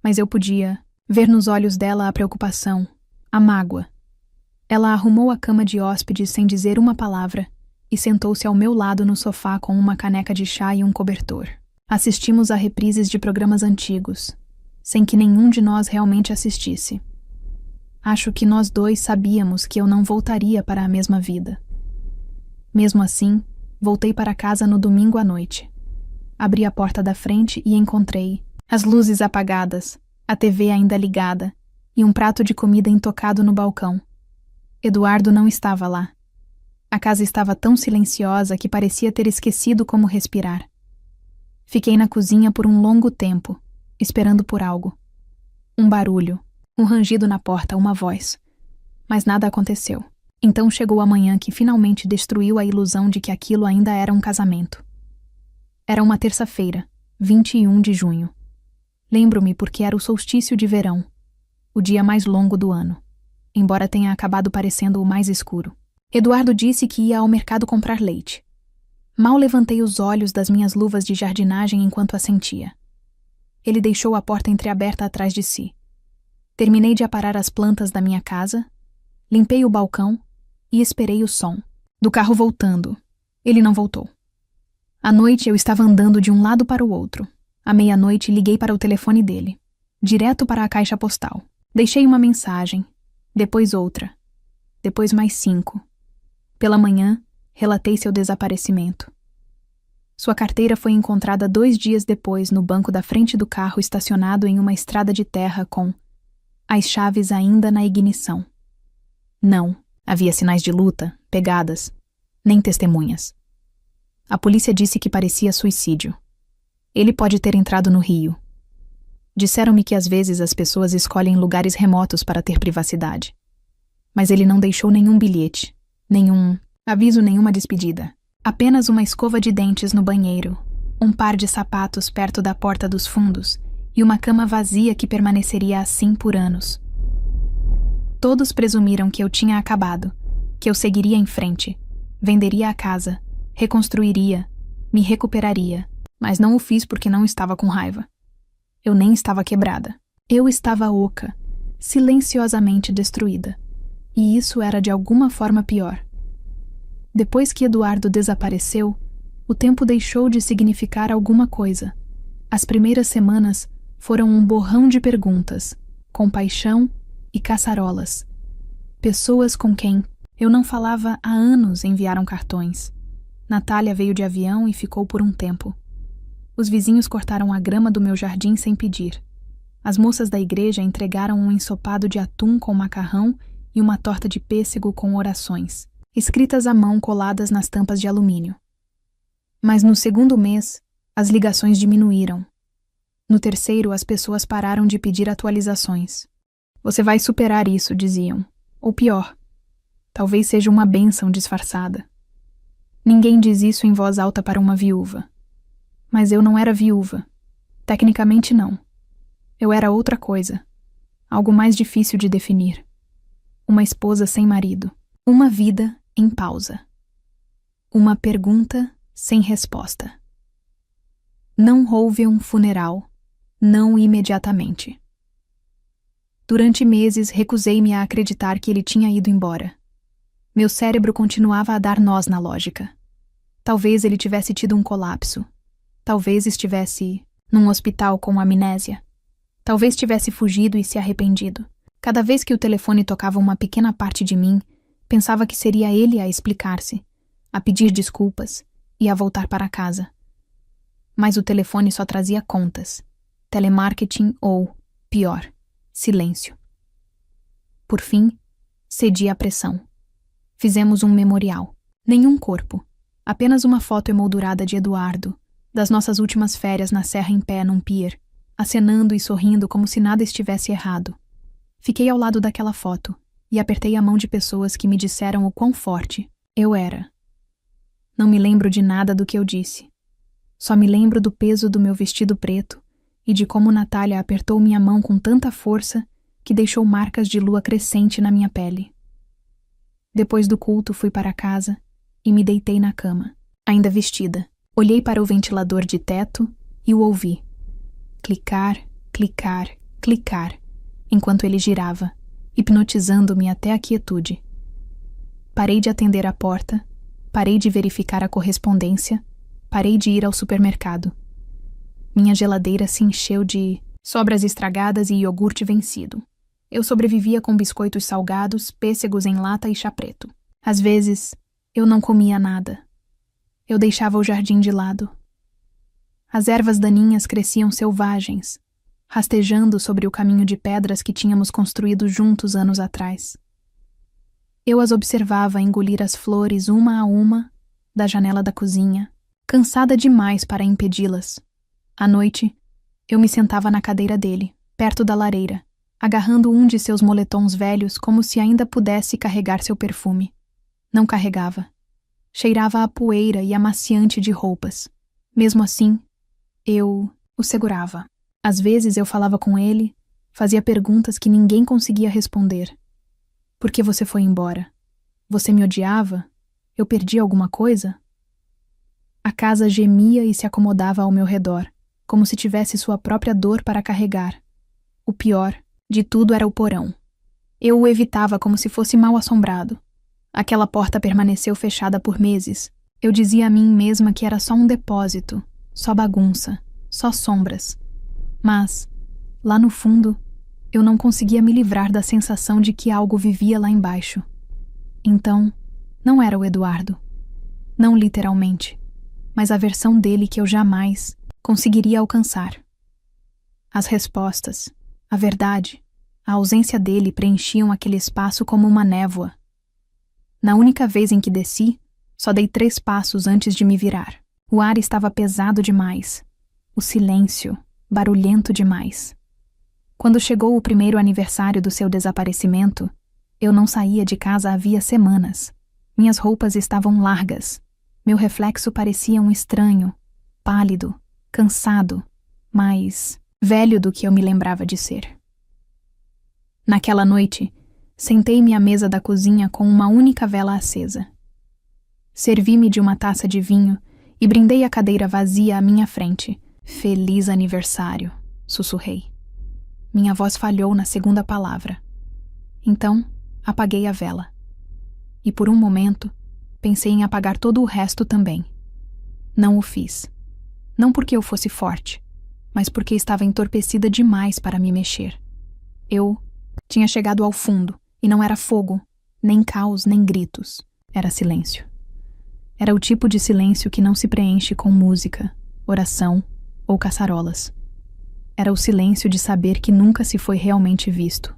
mas eu podia ver nos olhos dela a preocupação, a mágoa. Ela arrumou a cama de hóspedes sem dizer uma palavra e sentou-se ao meu lado no sofá com uma caneca de chá e um cobertor. Assistimos a reprises de programas antigos, sem que nenhum de nós realmente assistisse. Acho que nós dois sabíamos que eu não voltaria para a mesma vida. Mesmo assim, voltei para casa no domingo à noite. Abri a porta da frente e encontrei As luzes apagadas, a TV ainda ligada e um prato de comida intocado no balcão. Eduardo não estava lá. A casa estava tão silenciosa que parecia ter esquecido como respirar. Fiquei na cozinha por um longo tempo, esperando por algo. Um barulho, um rangido na porta, uma voz. Mas nada aconteceu. Então chegou a manhã que finalmente destruiu a ilusão de que aquilo ainda era um casamento. Era uma terça-feira, 21 de junho. Lembro-me porque era o solstício de verão, o dia mais longo do ano, embora tenha acabado parecendo o mais escuro. Eduardo disse que ia ao mercado comprar leite. Mal levantei os olhos das minhas luvas de jardinagem enquanto assentia. Ele deixou a porta entreaberta atrás de si. Terminei de aparar as plantas da minha casa, limpei o balcão e esperei o som do carro voltando. Ele não voltou. À noite eu estava andando de um lado para o outro. À meia-noite liguei para o telefone dele, direto para a caixa postal. Deixei uma mensagem, depois outra, depois mais 5. Pela manhã, relatei seu desaparecimento. Sua carteira foi encontrada 2 dias depois no banco da frente do carro estacionado em uma estrada de terra com as chaves ainda na ignição. Não havia sinais de luta, pegadas, nem testemunhas. A polícia disse que parecia suicídio. Ele pode ter entrado no rio. Disseram-me que às vezes as pessoas escolhem lugares remotos para ter privacidade. Mas ele não deixou nenhum bilhete, nenhum aviso, nenhuma despedida. Apenas uma escova de dentes no banheiro, um par de sapatos perto da porta dos fundos e uma cama vazia que permaneceria assim por anos. Todos presumiram que eu tinha acabado, que eu seguiria em frente, venderia a casa, reconstruiria, me recuperaria, mas não o fiz porque não estava com raiva. Eu nem estava quebrada. Eu estava oca, silenciosamente destruída. E isso era de alguma forma pior. Depois que Eduardo desapareceu, o tempo deixou de significar alguma coisa. As primeiras semanas foram um borrão de perguntas, compaixão e caçarolas. Pessoas com quem eu não falava há anos enviaram cartões. Natália veio de avião e ficou por um tempo. Os vizinhos cortaram a grama do meu jardim sem pedir. As moças da igreja entregaram um ensopado de atum com macarrão e uma torta de pêssego com orações, escritas à mão coladas nas tampas de alumínio. Mas no segundo mês, as ligações diminuíram. No terceiro, as pessoas pararam de pedir atualizações. Você vai superar isso, diziam. Ou pior, talvez seja uma bênção disfarçada. Ninguém diz isso em voz alta para uma viúva. Mas eu não era viúva. Tecnicamente não. Eu era outra coisa. Algo mais difícil de definir. Uma esposa sem marido. Uma vida em pausa. Uma pergunta sem resposta. Não houve um funeral. Não imediatamente. Durante meses recusei-me a acreditar que ele tinha ido embora. Meu cérebro continuava a dar nós na lógica. Talvez ele tivesse tido um colapso. Talvez estivesse num hospital com amnésia. Talvez tivesse fugido e se arrependido. Cada vez que o telefone tocava uma pequena parte de mim, pensava que seria ele a explicar-se, a pedir desculpas e a voltar para casa. Mas o telefone só trazia contas, telemarketing ou, pior, silêncio. Por fim, cedi à pressão. Fizemos um memorial. Nenhum corpo. Apenas uma foto emoldurada de Eduardo, das nossas últimas férias na serra em pé num pier, acenando e sorrindo como se nada estivesse errado. Fiquei ao lado daquela foto e apertei a mão de pessoas que me disseram o quão forte eu era. Não me lembro de nada do que eu disse. Só me lembro do peso do meu vestido preto e de como Natália apertou minha mão com tanta força que deixou marcas de lua crescente na minha pele. Depois do culto fui para casa e me deitei na cama, ainda vestida. Olhei para o ventilador de teto e o ouvi. Clicar, clicar, clicar, enquanto ele girava, hipnotizando-me até a quietude. Parei de atender a porta, parei de verificar a correspondência, parei de ir ao supermercado. Minha geladeira se encheu de sobras estragadas e iogurte vencido. Eu sobrevivia com biscoitos salgados, pêssegos em lata e chá preto. Às vezes, eu não comia nada. Eu deixava o jardim de lado. As ervas daninhas cresciam selvagens, rastejando sobre o caminho de pedras que tínhamos construído juntos anos atrás. Eu as observava engolir as flores uma a uma da janela da cozinha, cansada demais para impedi-las. À noite, eu me sentava na cadeira dele, perto da lareira, agarrando um de seus moletons velhos como se ainda pudesse carregar seu perfume. Não carregava. Cheirava a poeira e amaciante de roupas. Mesmo assim, eu o segurava. Às vezes eu falava com ele, fazia perguntas que ninguém conseguia responder. Por que você foi embora? Você me odiava? Eu perdi alguma coisa? A casa gemia e se acomodava ao meu redor, como se tivesse sua própria dor para carregar. O pior de tudo era o porão. Eu o evitava como se fosse mal-assombrado. Aquela porta permaneceu fechada por meses. Eu dizia a mim mesma que era só um depósito, só bagunça, só sombras. Mas, lá no fundo, eu não conseguia me livrar da sensação de que algo vivia lá embaixo. Então, não era o Eduardo. Não literalmente, mas a versão dele que eu jamais conseguiria alcançar. As respostas, a verdade, a ausência dele preenchiam aquele espaço como uma névoa. Na única vez em que desci, só dei 3 passos antes de me virar. O ar estava pesado demais. O silêncio, barulhento demais. Quando chegou o primeiro aniversário do seu desaparecimento, eu não saía de casa havia semanas. Minhas roupas estavam largas. Meu reflexo parecia um estranho, pálido, cansado, mais velho do que eu me lembrava de ser. Naquela noite, sentei-me à mesa da cozinha com uma única vela acesa. Servi-me de uma taça de vinho e brindei a cadeira vazia à minha frente. Feliz aniversário, sussurrei. Minha voz falhou na segunda palavra. Então, apaguei a vela. E por um momento, pensei em apagar todo o resto também. Não o fiz. Não porque eu fosse forte, mas porque estava entorpecida demais para me mexer. Eu tinha chegado ao fundo, e não era fogo, nem caos, nem gritos. Era silêncio. Era o tipo de silêncio que não se preenche com música, oração ou caçarolas. Era o silêncio de saber que nunca se foi realmente visto.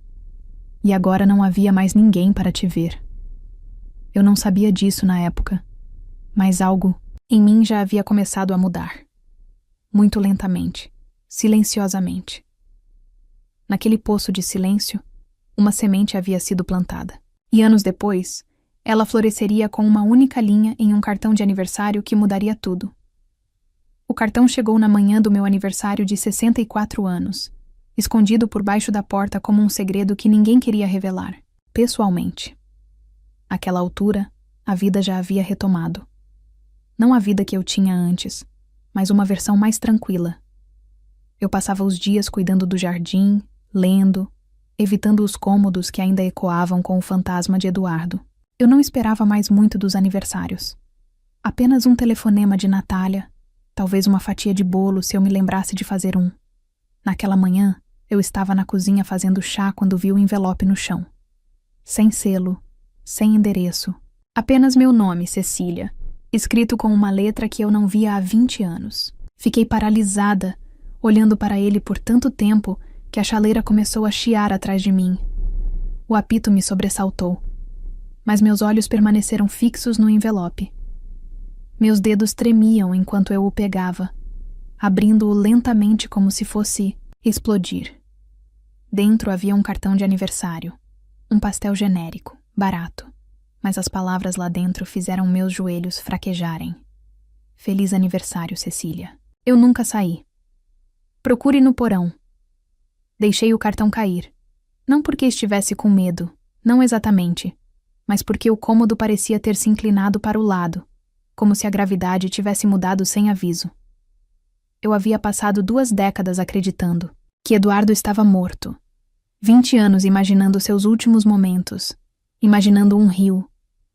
E agora não havia mais ninguém para te ver. Eu não sabia disso na época, mas algo em mim já havia começado a mudar. Muito lentamente, silenciosamente. Naquele poço de silêncio, uma semente havia sido plantada. E anos depois, ela floresceria com uma única linha em um cartão de aniversário que mudaria tudo. O cartão chegou na manhã do meu aniversário de 64 anos, escondido por baixo da porta como um segredo que ninguém queria revelar, pessoalmente. Àquela altura, a vida já havia retomado. Não a vida que eu tinha antes, mas uma versão mais tranquila. Eu passava os dias cuidando do jardim, lendo, evitando os cômodos que ainda ecoavam com o fantasma de Eduardo. Eu não esperava mais muito dos aniversários. Apenas um telefonema de Natália, talvez uma fatia de bolo se eu me lembrasse de fazer um. Naquela manhã, eu estava na cozinha fazendo chá quando vi o envelope no chão. Sem selo, sem endereço. Apenas meu nome, Cecília, escrito com uma letra que eu não via há 20 anos. Fiquei paralisada, olhando para ele por tanto tempo que a chaleira começou a chiar atrás de mim. O apito me sobressaltou, mas meus olhos permaneceram fixos no envelope. Meus dedos tremiam enquanto eu o pegava, abrindo-o lentamente como se fosse explodir. Dentro havia um cartão de aniversário, um pastel genérico, barato, mas as palavras lá dentro fizeram meus joelhos fraquejarem. Feliz aniversário, Cecília. Eu nunca saí. Procure no porão. Deixei o cartão cair. Não porque estivesse com medo, não exatamente, mas porque o cômodo parecia ter se inclinado para o lado, como se a gravidade tivesse mudado sem aviso. Eu havia passado 2 décadas acreditando que Eduardo estava morto. 20 anos imaginando seus últimos momentos, imaginando um rio,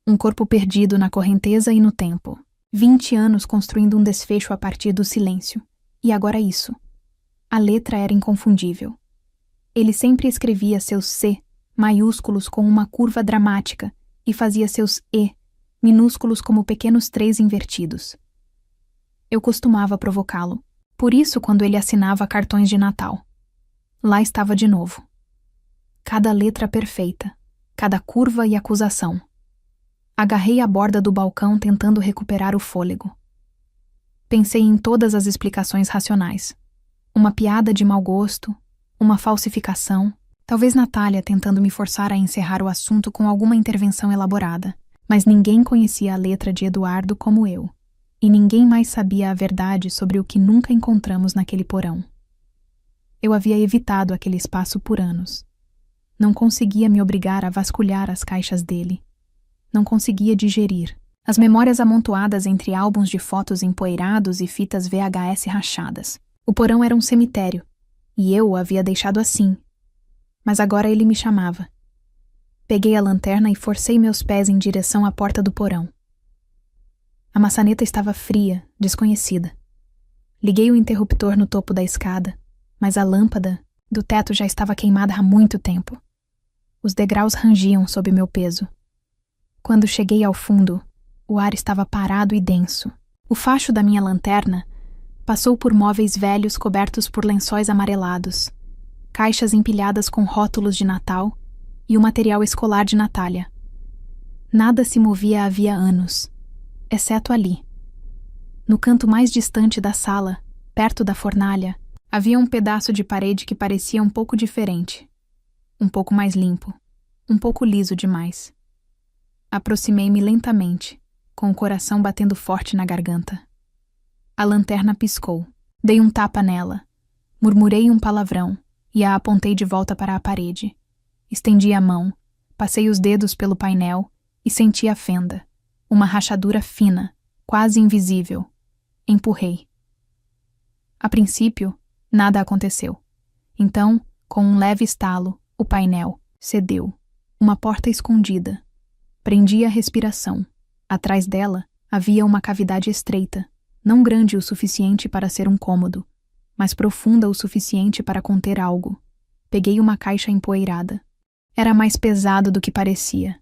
um corpo perdido na correnteza e no tempo. 20 anos construindo um desfecho a partir do silêncio. E agora isso. A letra era inconfundível. Ele sempre escrevia seus C maiúsculos com uma curva dramática e fazia seus E minúsculos como pequenos 3 invertidos. Eu costumava provocá-lo. Por isso, quando ele assinava cartões de Natal. Lá estava de novo. Cada letra perfeita, cada curva e acusação. Agarrei a borda do balcão tentando recuperar o fôlego. Pensei em todas as explicações racionais. Uma piada de mau gosto, uma falsificação, talvez Natália tentando me forçar a encerrar o assunto com alguma intervenção elaborada. Mas ninguém conhecia a letra de Eduardo como eu, e ninguém mais sabia a verdade sobre o que nunca encontramos naquele porão. Eu havia evitado aquele espaço por anos. Não conseguia me obrigar a vasculhar as caixas dele. Não conseguia digerir as memórias amontoadas entre álbuns de fotos empoeirados e fitas VHS rachadas. O porão era um cemitério, e eu o havia deixado assim. Mas agora ele me chamava. Peguei a lanterna e forcei meus pés em direção à porta do porão. A maçaneta estava fria, desconhecida. Liguei o interruptor no topo da escada, mas a lâmpada do teto já estava queimada há muito tempo. Os degraus rangiam sob meu peso. Quando cheguei ao fundo, o ar estava parado e denso. O facho da minha lanterna passou por móveis velhos cobertos por lençóis amarelados, caixas empilhadas com rótulos de Natal e o material escolar de Natália. Nada se movia havia anos, exceto ali. No canto mais distante da sala, perto da fornalha, havia um pedaço de parede que parecia um pouco diferente. Um pouco mais limpo, um pouco liso demais. Aproximei-me lentamente, com o coração batendo forte na garganta. A lanterna piscou. Dei um tapa nela. Murmurei um palavrão e a apontei de volta para a parede. Estendi a mão, passei os dedos pelo painel e senti a fenda. Uma rachadura fina, quase invisível. Empurrei. A princípio, nada aconteceu. Então, com um leve estalo, o painel cedeu. Uma porta escondida. Prendi a respiração. Atrás dela havia uma cavidade estreita, não grande o suficiente para ser um cômodo, mas profunda o suficiente para conter algo. Peguei uma caixa empoeirada. Era mais pesado do que parecia.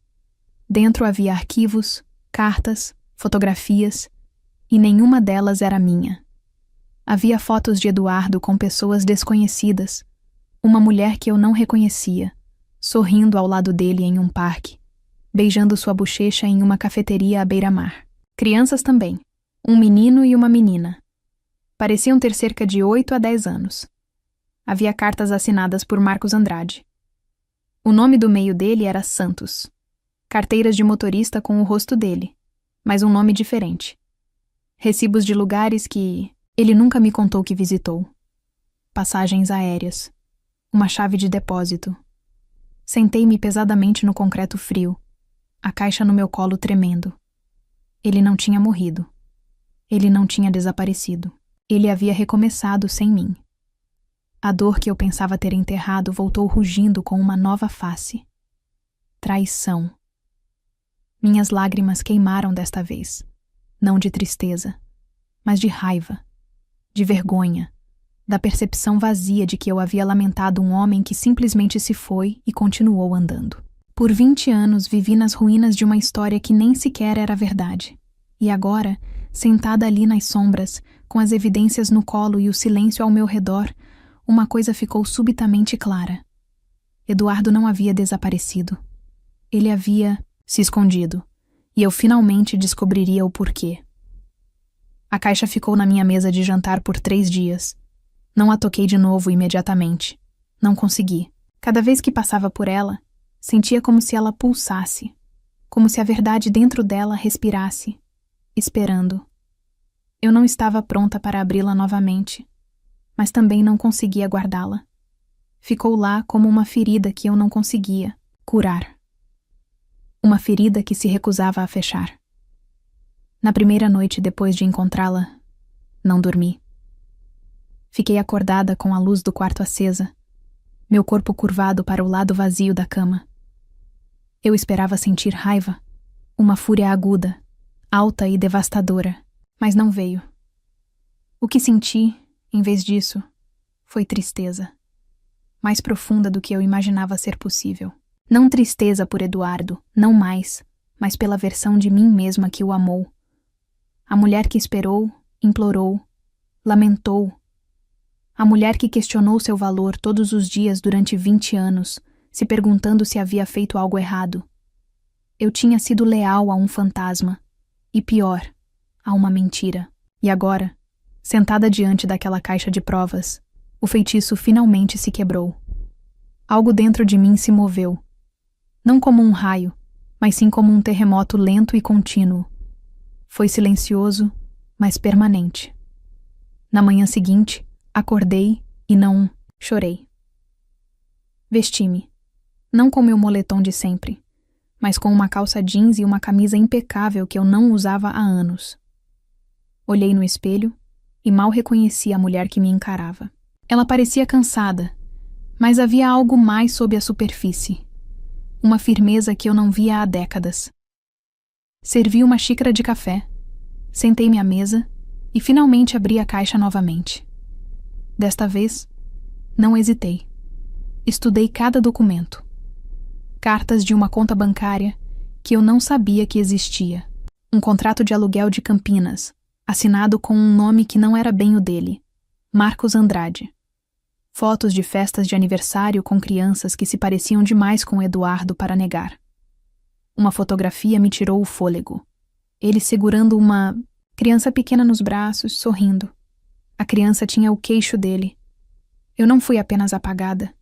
Dentro havia arquivos, cartas, fotografias, e nenhuma delas era minha. Havia fotos de Eduardo com pessoas desconhecidas, uma mulher que eu não reconhecia, sorrindo ao lado dele em um parque, beijando sua bochecha em uma cafeteria à beira-mar. Crianças também, um menino e uma menina. Pareciam ter cerca de 8 a 10 anos. Havia cartas assinadas por Marcos Andrade. O nome do meio dele era Santos. Carteiras de motorista com o rosto dele, mas um nome diferente. Recibos de lugares que ele nunca me contou que visitou. Passagens aéreas. Uma chave de depósito. Sentei-me pesadamente no concreto frio, a caixa no meu colo tremendo. Ele não tinha morrido. Ele não tinha desaparecido. Ele havia recomeçado sem mim. A dor que eu pensava ter enterrado voltou rugindo com uma nova face. Traição. Minhas lágrimas queimaram desta vez, não de tristeza, mas de raiva, de vergonha, da percepção vazia de que eu havia lamentado um homem que simplesmente se foi e continuou andando. Por 20 anos vivi nas ruínas de uma história que nem sequer era verdade. E agora, sentada ali nas sombras, com as evidências no colo e o silêncio ao meu redor, uma coisa ficou subitamente clara. Eduardo não havia desaparecido. Ele havia se escondido, e eu finalmente descobriria o porquê. A caixa ficou na minha mesa de jantar por 3 dias. Não a toquei de novo imediatamente. Não consegui. Cada vez que passava por ela, sentia como se ela pulsasse, como se a verdade dentro dela respirasse, esperando. Eu não estava pronta para abri-la novamente, mas também não conseguia guardá-la. Ficou lá como uma ferida que eu não conseguia curar. Uma ferida que se recusava a fechar. Na primeira noite depois de encontrá-la, não dormi. Fiquei acordada com a luz do quarto acesa, meu corpo curvado para o lado vazio da cama. Eu esperava sentir raiva, uma fúria aguda, alta e devastadora, mas não veio. O que senti, em vez disso, foi tristeza, mais profunda do que eu imaginava ser possível. Não tristeza por Eduardo, não mais, mas pela versão de mim mesma que o amou. A mulher que esperou, implorou, lamentou. A mulher que questionou seu valor todos os dias durante 20 anos, se perguntando se havia feito algo errado. Eu tinha sido leal a um fantasma. E pior, a uma mentira. E agora, sentada diante daquela caixa de provas, o feitiço finalmente se quebrou. Algo dentro de mim se moveu. Não como um raio, mas sim como um terremoto lento e contínuo. Foi silencioso, mas permanente. Na manhã seguinte, acordei e não chorei. Vesti-me, não com meu moletom de sempre, mas com uma calça jeans e uma camisa impecável que eu não usava há anos. Olhei no espelho e mal reconheci a mulher que me encarava. Ela parecia cansada, mas havia algo mais sob a superfície. Uma firmeza que eu não via há décadas. Servi uma xícara de café, sentei-me à mesa e finalmente abri a caixa novamente. Desta vez, não hesitei. Estudei cada documento. Cartas de uma conta bancária que eu não sabia que existia. Um contrato de aluguel de Campinas, assinado com um nome que não era bem o dele, Marcos Andrade. Fotos de festas de aniversário com crianças que se pareciam demais com Eduardo para negar. Uma fotografia me tirou o fôlego. Ele segurando uma criança pequena nos braços, sorrindo. A criança tinha o queixo dele. Eu não fui apenas apagada.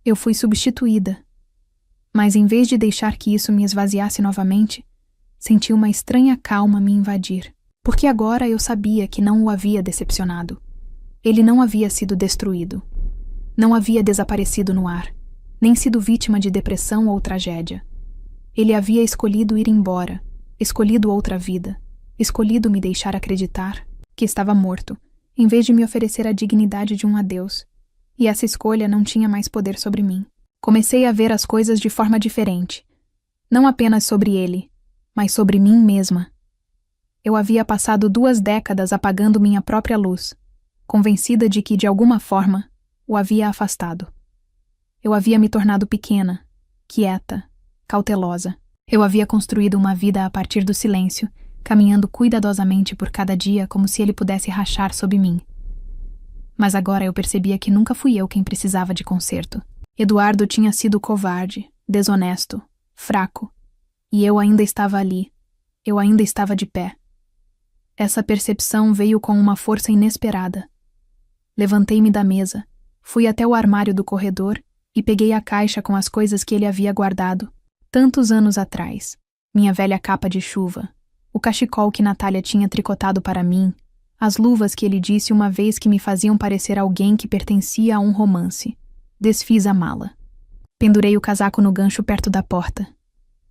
Eu fui substituída. Mas em vez de deixar que isso me esvaziasse novamente, senti uma estranha calma me invadir. Porque agora eu sabia que não o havia decepcionado. Ele não havia sido destruído. Não havia desaparecido no ar, nem sido vítima de depressão ou tragédia. Ele havia escolhido ir embora, escolhido outra vida, escolhido me deixar acreditar que estava morto, em vez de me oferecer a dignidade de um adeus. E essa escolha não tinha mais poder sobre mim. Comecei a ver as coisas de forma diferente. Não apenas sobre ele, mas sobre mim mesma. Eu havia passado 2 décadas apagando minha própria luz, convencida de que, de alguma forma, o havia afastado. Eu havia me tornado pequena, quieta, cautelosa. Eu havia construído uma vida a partir do silêncio, caminhando cuidadosamente por cada dia como se ele pudesse rachar sob mim. Mas agora eu percebia que nunca fui eu quem precisava de conserto. Eduardo tinha sido covarde, desonesto, fraco. E eu ainda estava ali. Eu ainda estava de pé. Essa percepção veio com uma força inesperada. Levantei-me da mesa, fui até o armário do corredor e peguei a caixa com as coisas que ele havia guardado, tantos anos atrás. Minha velha capa de chuva, o cachecol que Natália tinha tricotado para mim, as luvas que ele disse uma vez que me faziam parecer alguém que pertencia a um romance. Desfiz a mala. Pendurei o casaco no gancho perto da porta.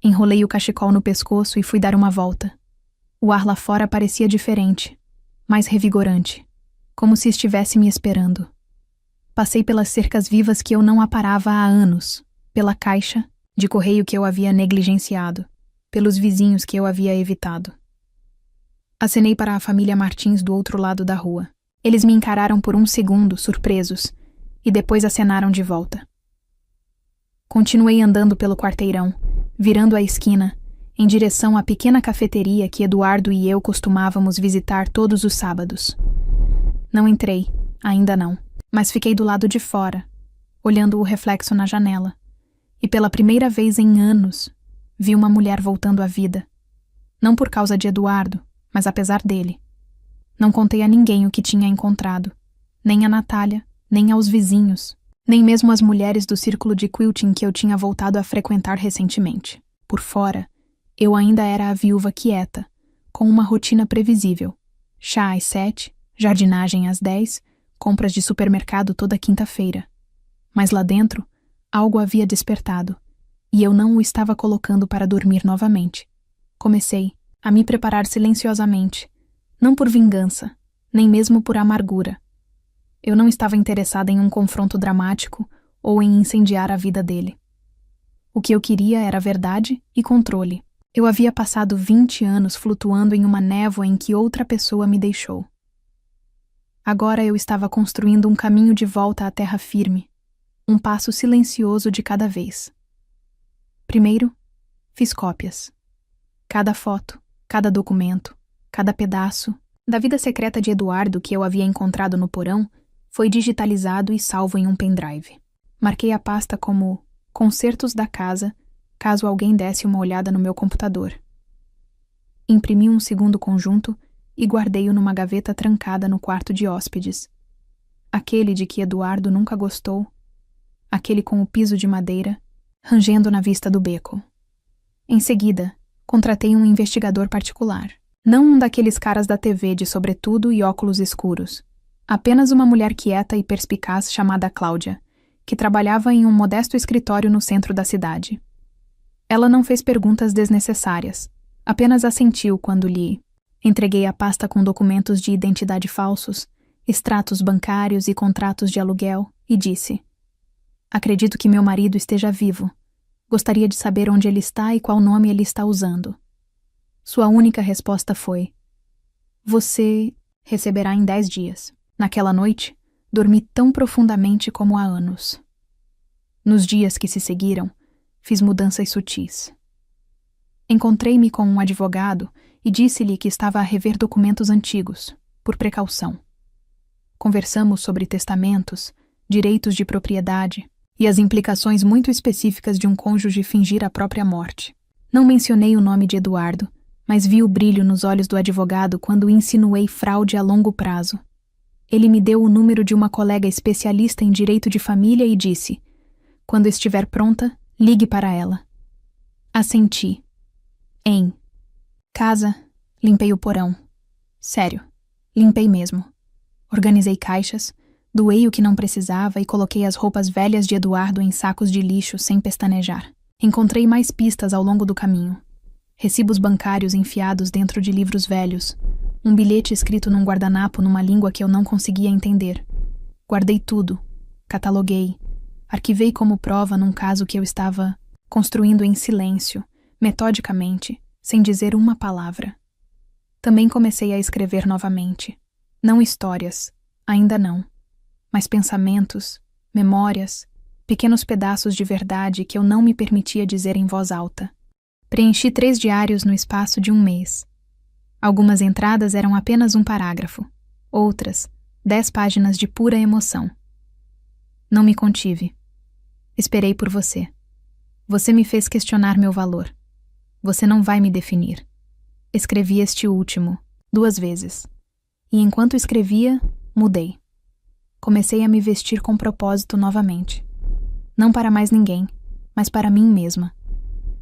Enrolei o cachecol no pescoço e fui dar uma volta. O ar lá fora parecia diferente, mais revigorante, como se estivesse me esperando. Passei pelas cercas vivas que eu não aparava há anos, pela caixa de correio que eu havia negligenciado, pelos vizinhos que eu havia evitado. Acenei para a família Martins do outro lado da rua. Eles me encararam por um segundo, surpresos, e depois acenaram de volta. Continuei andando pelo quarteirão, virando a esquina, em direção à pequena cafeteria que Eduardo e eu costumávamos visitar todos os sábados. Não entrei, ainda não, mas fiquei do lado de fora, olhando o reflexo na janela, e pela primeira vez em anos, vi uma mulher voltando à vida. Não por causa de Eduardo, mas apesar dele. Não contei a ninguém o que tinha encontrado, nem a Natália, nem aos vizinhos, nem mesmo às mulheres do círculo de quilting que eu tinha voltado a frequentar recentemente. Por fora, eu ainda era a viúva quieta, com uma rotina previsível. Chá às 7, jardinagem às 10, compras de supermercado toda quinta-feira. Mas lá dentro, algo havia despertado, e eu não o estava colocando para dormir novamente. Comecei a me preparar silenciosamente, não por vingança, nem mesmo por amargura. Eu não estava interessada em um confronto dramático ou em incendiar a vida dele. O que eu queria era verdade e controle. Eu havia passado 20 anos flutuando em uma névoa em que outra pessoa me deixou. Agora eu estava construindo um caminho de volta à terra firme, um passo silencioso de cada vez. Primeiro, fiz cópias. Cada foto, cada documento, cada pedaço da vida secreta de Eduardo que eu havia encontrado no porão Foi digitalizado e salvo em um pendrive. Marquei a pasta como Concertos da Casa, caso alguém desse uma olhada no meu computador. Imprimi um segundo conjunto e guardei-o numa gaveta trancada no quarto de hóspedes. Aquele de que Eduardo nunca gostou, aquele com o piso de madeira, rangendo na vista do beco. Em seguida, contratei um investigador particular. Não um daqueles caras da TV de sobretudo e óculos escuros. Apenas uma mulher quieta e perspicaz chamada Cláudia, que trabalhava em um modesto escritório no centro da cidade. Ela não fez perguntas desnecessárias, apenas assentiu quando lhe entreguei a pasta com documentos de identidade falsos, extratos bancários e contratos de aluguel, e disse: Acredito que meu marido esteja vivo. Gostaria de saber onde ele está e qual nome ele está usando. Sua única resposta foi: Você receberá em 10 dias. Naquela noite, dormi tão profundamente como há anos. Nos dias que se seguiram, fiz mudanças sutis. Encontrei-me com um advogado e disse-lhe que estava a rever documentos antigos, por precaução. Conversamos sobre testamentos, direitos de propriedade e as implicações muito específicas de um cônjuge fingir a própria morte. Não mencionei o nome de Eduardo, mas vi o brilho nos olhos do advogado quando insinuei fraude a longo prazo. Ele me deu o número de uma colega especialista em direito de família e disse: Quando estiver pronta, ligue para ela. Assenti. Em casa, limpei o porão. Sério, limpei mesmo. Organizei caixas, doei o que não precisava e coloquei as roupas velhas de Eduardo em sacos de lixo sem pestanejar. Encontrei mais pistas ao longo do caminho. Recibos bancários enfiados dentro de livros velhos. Um bilhete escrito num guardanapo numa língua que eu não conseguia entender. Guardei tudo. Cataloguei. Arquivei como prova num caso que eu estava construindo em silêncio, metodicamente, sem dizer uma palavra. Também comecei a escrever novamente. Não histórias, ainda não, mas pensamentos, memórias, pequenos pedaços de verdade que eu não me permitia dizer em voz alta. Preenchi 3 diários no espaço de 1 mês. Algumas entradas eram apenas um parágrafo, outras, 10 páginas de pura emoção. Não me contive. Esperei por você. Você me fez questionar meu valor. Você não vai me definir. Escrevi este último, 2 vezes. E enquanto escrevia, mudei. Comecei a me vestir com propósito novamente. Não para mais ninguém, mas para mim mesma.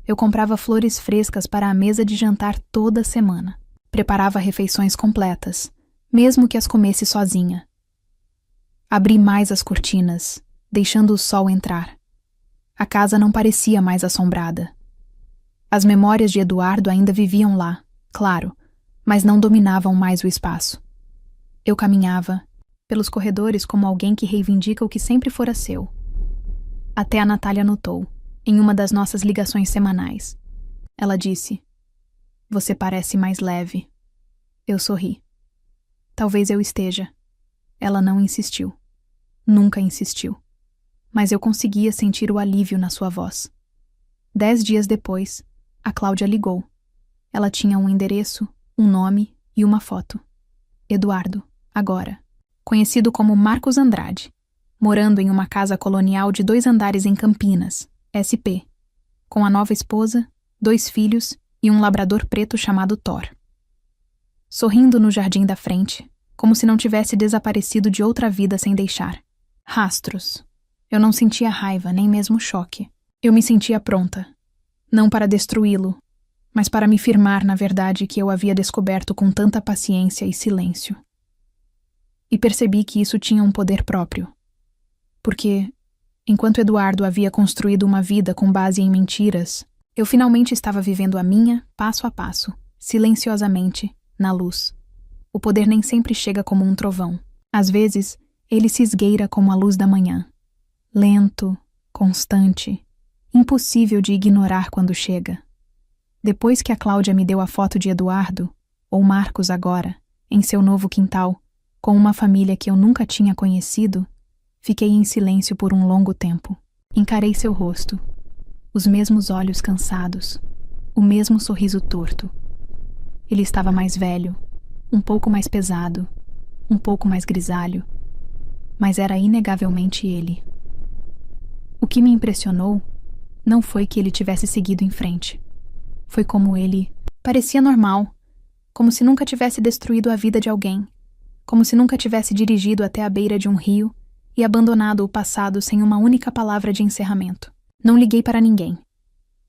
Eu comprava flores frescas para a mesa de jantar toda semana. Preparava refeições completas, mesmo que as comesse sozinha. Abri mais as cortinas, deixando o sol entrar. A casa não parecia mais assombrada. As memórias de Eduardo ainda viviam lá, claro, mas não dominavam mais o espaço. Eu caminhava pelos corredores como alguém que reivindica o que sempre fora seu. Até a Natália notou, em uma das nossas ligações semanais. Ela disse: Você parece mais leve. Eu sorri. Talvez eu esteja. Ela não insistiu. Nunca insistiu. Mas eu conseguia sentir o alívio na sua voz. 10 dias depois, a Cláudia ligou. Ela tinha um endereço, um nome e uma foto. Eduardo, agora, conhecido como Marcos Andrade, morando em uma casa colonial de 2 andares em Campinas, SP, com a nova esposa, 2 filhos e um labrador preto chamado Thor. Sorrindo no jardim da frente, como se não tivesse desaparecido de outra vida sem deixar. Rastros. Eu não sentia raiva, nem mesmo choque. Eu me sentia pronta. Não para destruí-lo, mas para me firmar na verdade que eu havia descoberto com tanta paciência e silêncio. E percebi que isso tinha um poder próprio. Porque, enquanto Eduardo havia construído uma vida com base em mentiras, eu finalmente estava vivendo a minha, passo a passo, silenciosamente, na luz. O poder nem sempre chega como um trovão. Às vezes, ele se esgueira como a luz da manhã. Lento, constante, impossível de ignorar quando chega. Depois que a Cláudia me deu a foto de Eduardo, ou Marcos agora, em seu novo quintal, com uma família que eu nunca tinha conhecido, fiquei em silêncio por um longo tempo. Encarei seu rosto, os mesmos olhos cansados, o mesmo sorriso torto. Ele estava mais velho, um pouco mais pesado, um pouco mais grisalho. mas era inegavelmente ele. O que me impressionou não foi que ele tivesse seguido em frente. Foi como ele parecia normal, como se nunca tivesse destruído a vida de alguém, como se nunca tivesse dirigido até a beira de um rio e abandonado o passado sem uma única palavra de encerramento. Não liguei para ninguém.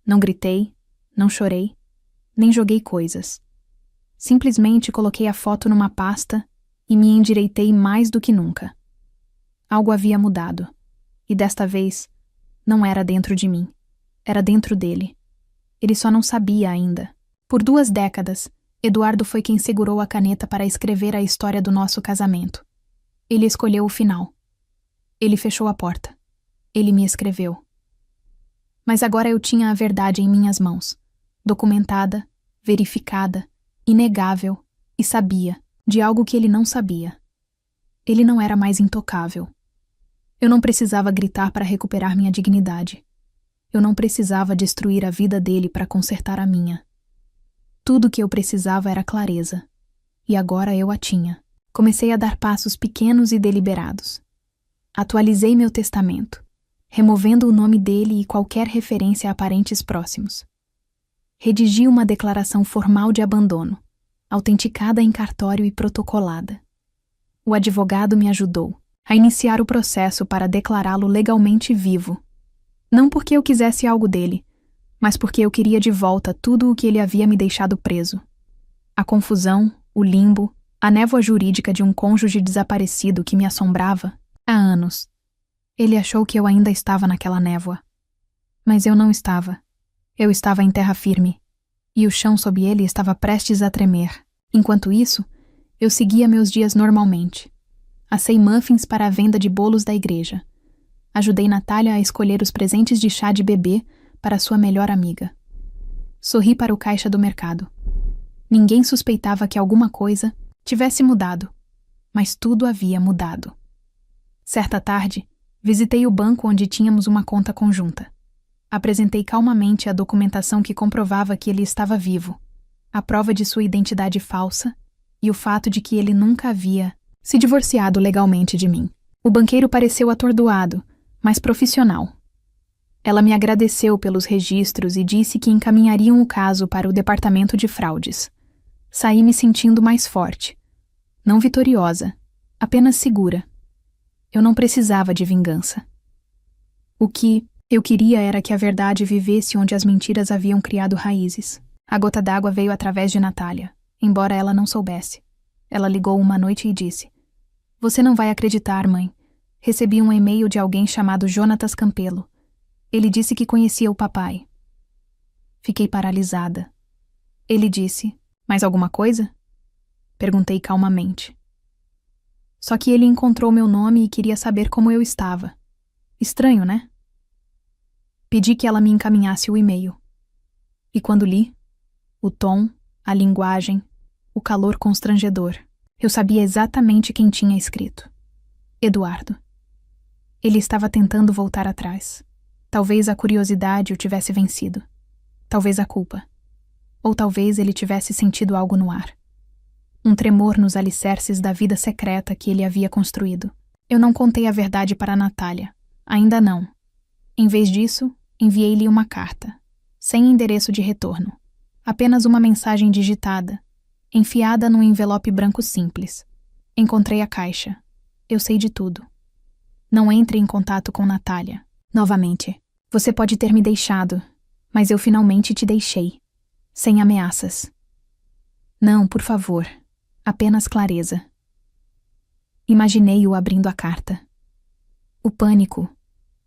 Não gritei, não chorei, nem joguei coisas. Simplesmente coloquei a foto numa pasta e me endireitei mais do que nunca. Algo havia mudado, e desta vez não era dentro de mim, era dentro dele. Ele só não sabia ainda. Por 2 décadas, Eduardo foi quem segurou a caneta para escrever a história do nosso casamento. Ele escolheu o final. Ele fechou a porta. Ele me escreveu. Mas agora eu tinha a verdade em minhas mãos, documentada, verificada, inegável, e sabia de algo que ele não sabia. Ele não era mais intocável. Eu não precisava gritar para recuperar minha dignidade. Eu não precisava destruir a vida dele para consertar a minha. Tudo o que eu precisava era clareza. E agora eu a tinha. Comecei a dar passos pequenos e deliberados. Atualizei meu testamento, removendo o nome dele e qualquer referência a parentes próximos. Redigi uma declaração formal de abandono, autenticada em cartório e protocolada. O advogado me ajudou a iniciar o processo para declará-lo legalmente vivo. Não porque eu quisesse algo dele, mas porque eu queria de volta tudo o que ele havia me deixado preso. A confusão, o limbo, a névoa jurídica de um cônjuge desaparecido que me assombrava há anos. Ele achou que eu ainda estava naquela névoa. Mas eu não estava. Eu estava em terra firme, e o chão sob ele estava prestes a tremer. Enquanto isso, eu seguia meus dias normalmente. Assei muffins para a venda de bolos da igreja. Ajudei Natália a escolher os presentes de chá de bebê para sua melhor amiga. Sorri para o caixa do mercado. Ninguém suspeitava que alguma coisa tivesse mudado, mas tudo havia mudado. Certa tarde, visitei o banco onde tínhamos uma conta conjunta. Apresentei calmamente a documentação que comprovava que ele estava vivo, a prova de sua identidade falsa e o fato de que ele nunca havia se divorciado legalmente de mim. O banqueiro pareceu atordoado, mas profissional. Ela me agradeceu pelos registros e disse que encaminhariam o caso para o departamento de fraudes. Saí me sentindo mais forte. Não vitoriosa, apenas segura. Eu não precisava de vingança. O que eu queria era que a verdade vivesse onde as mentiras haviam criado raízes. A gota d'água veio através de Natália, embora ela não soubesse. Ela ligou uma noite e disse: "Você não vai acreditar, mãe. Recebi um e-mail de alguém chamado Jonatas Campelo. Ele disse que conhecia o papai." Fiquei paralisada. Ele disse: "Mais alguma coisa?" Perguntei calmamente. Só que ele encontrou meu nome e queria saber como eu estava. Estranho, né? Pedi que ela me encaminhasse o e-mail. E quando li, o tom, a linguagem, o calor constrangedor, eu sabia exatamente quem tinha escrito. Eduardo. Ele estava tentando voltar atrás. Talvez a curiosidade o tivesse vencido. Talvez a culpa. Ou talvez ele tivesse sentido algo no ar. Um tremor nos alicerces da vida secreta que ele havia construído. Eu não contei a verdade para Natália. Ainda não. Em vez disso, enviei-lhe uma carta, sem endereço de retorno. Apenas uma mensagem digitada, enfiada num envelope branco simples. Encontrei a caixa. Eu sei de tudo. Não entre em contato com Natália. Novamente. Você pode ter me deixado, mas eu finalmente te deixei. Sem ameaças. Não, por favor. Apenas clareza. Imaginei-o abrindo a carta. O pânico,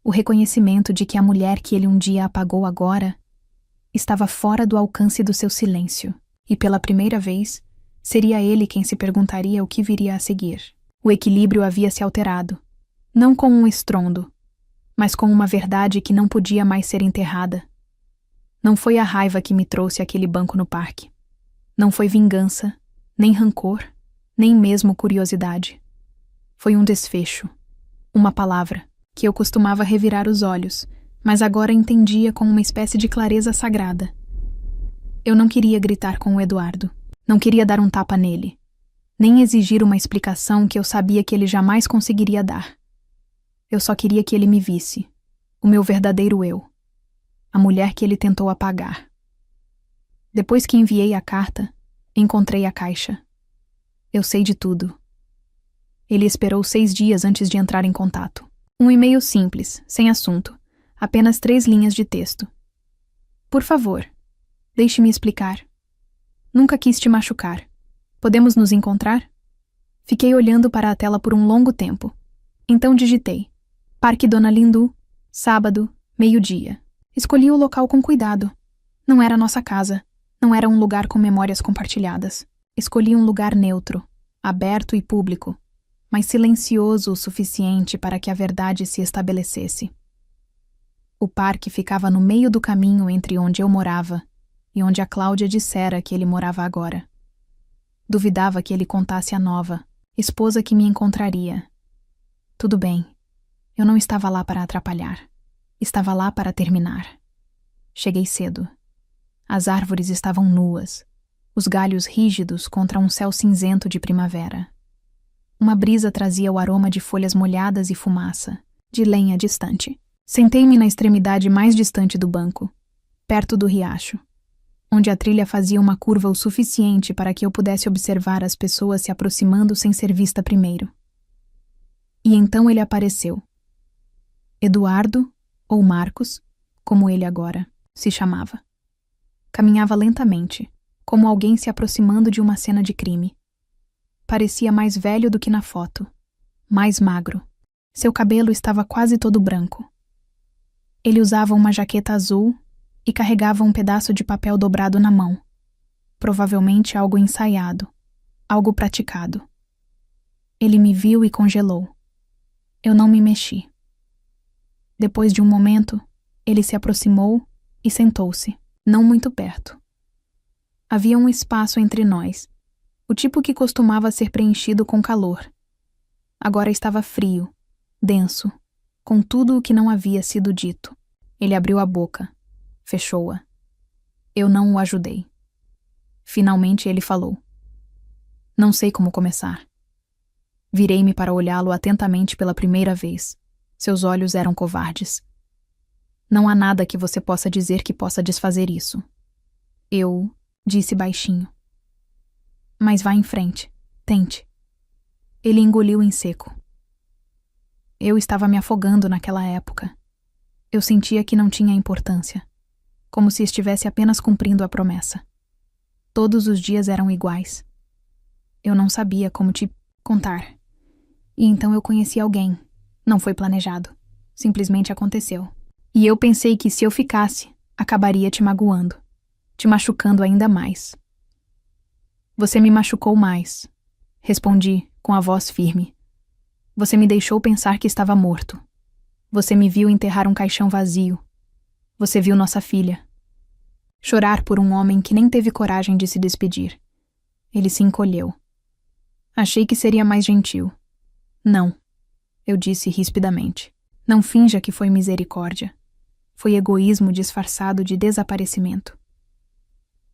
o reconhecimento de que a mulher que ele um dia apagou agora estava fora do alcance do seu silêncio, e pela primeira vez, seria ele quem se perguntaria o que viria a seguir. O equilíbrio havia se alterado, não com um estrondo, mas com uma verdade que não podia mais ser enterrada. Não foi a raiva que me trouxe àquele banco no parque. Não foi vingança, nem rancor, nem mesmo curiosidade. Foi um desfecho, uma palavra, que eu costumava revirar os olhos, mas agora entendia com uma espécie de clareza sagrada. Eu não queria gritar com o Eduardo. Não queria dar um tapa nele. nem exigir uma explicação que eu sabia que ele jamais conseguiria dar. Eu só queria que ele me visse, o meu verdadeiro eu, a mulher que ele tentou apagar. Depois que enviei a carta, encontrei a caixa. Eu sei de tudo. Ele esperou 6 dias antes de entrar em contato. Um e-mail simples, sem assunto, apenas 3 linhas de texto. Por favor, deixe-me explicar. Nunca quis te machucar. Podemos nos encontrar? Fiquei olhando para a tela por um longo tempo. Então digitei. Parque Dona Lindu, sábado, 12h. Escolhi o local com cuidado. Não era nossa casa. Não era um lugar com memórias compartilhadas. Escolhi um lugar neutro, aberto e público, mas silencioso o suficiente para que a verdade se estabelecesse. O parque ficava no meio do caminho entre onde eu morava e onde a Cláudia dissera que ele morava agora. Duvidava que ele contasse a nova, esposa que me encontraria. Tudo bem. Eu não estava lá para atrapalhar. Estava lá para terminar. Cheguei cedo. As árvores estavam nuas, os galhos rígidos contra um céu cinzento de primavera. Uma brisa trazia o aroma de folhas molhadas e fumaça, de lenha distante. Sentei-me na extremidade mais distante do banco, perto do riacho, onde a trilha fazia uma curva o suficiente para que eu pudesse observar as pessoas se aproximando sem ser vista primeiro. E então ele apareceu. Eduardo, ou Marcos, como ele agora se chamava. Caminhava lentamente, como alguém se aproximando de uma cena de crime. Parecia mais velho do que na foto, mais magro. Seu cabelo estava quase todo branco. Ele usava uma jaqueta azul e carregava um pedaço de papel dobrado na mão. Provavelmente algo ensaiado, algo praticado. Ele me viu e congelou. Eu não me mexi. Depois de um momento, ele se aproximou e sentou-se, não muito perto. Havia um espaço entre nós, o tipo que costumava ser preenchido com calor. Agora estava frio, denso, com tudo o que não havia sido dito. Ele abriu a boca, fechou-a. Eu não o ajudei. Finalmente ele falou. Não sei como começar. Virei-me para olhá-lo atentamente pela primeira vez. Seus olhos eram covardes. Não há nada que você possa dizer que possa desfazer isso. Eu disse baixinho. Mas vá em frente. Tente. Ele engoliu em seco. Eu estava me afogando naquela época. Eu sentia que não tinha importância. Como se estivesse apenas cumprindo a promessa. Todos os dias eram iguais. Eu não sabia como te contar. E então eu conheci alguém. Não foi planejado. Simplesmente aconteceu. E eu pensei que se eu ficasse, acabaria te magoando. Te machucando ainda mais. Você me machucou mais. Respondi, com a voz firme. Você me deixou pensar que estava morto. Você me viu enterrar um caixão vazio. Você viu nossa filha. Chorar por um homem que nem teve coragem de se despedir. Ele se encolheu. Achei que seria mais gentil. Não, eu disse rispidamente. Não finja que foi misericórdia. Foi egoísmo disfarçado de desaparecimento.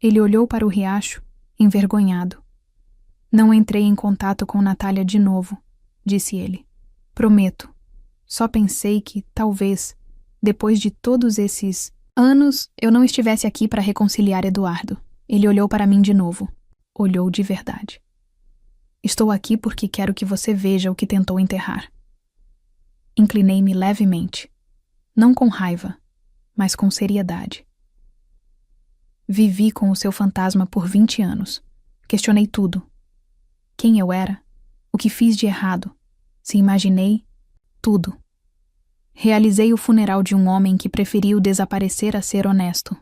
Ele olhou para o riacho, envergonhado. Não entrei em contato com Natália de novo, disse ele. Prometo. Só pensei que, talvez, depois de todos esses anos, eu não estivesse aqui para reconciliar Eduardo. Ele olhou para mim de novo. Olhou de verdade. Estou aqui porque quero que você veja o que tentou enterrar. Inclinei-me levemente. Não com raiva, mas com seriedade. Vivi com o seu fantasma por 20 anos. Questionei tudo. Quem eu era? O que fiz de errado? Se imaginei? Tudo. Realizei o funeral de um homem que preferiu desaparecer a ser honesto.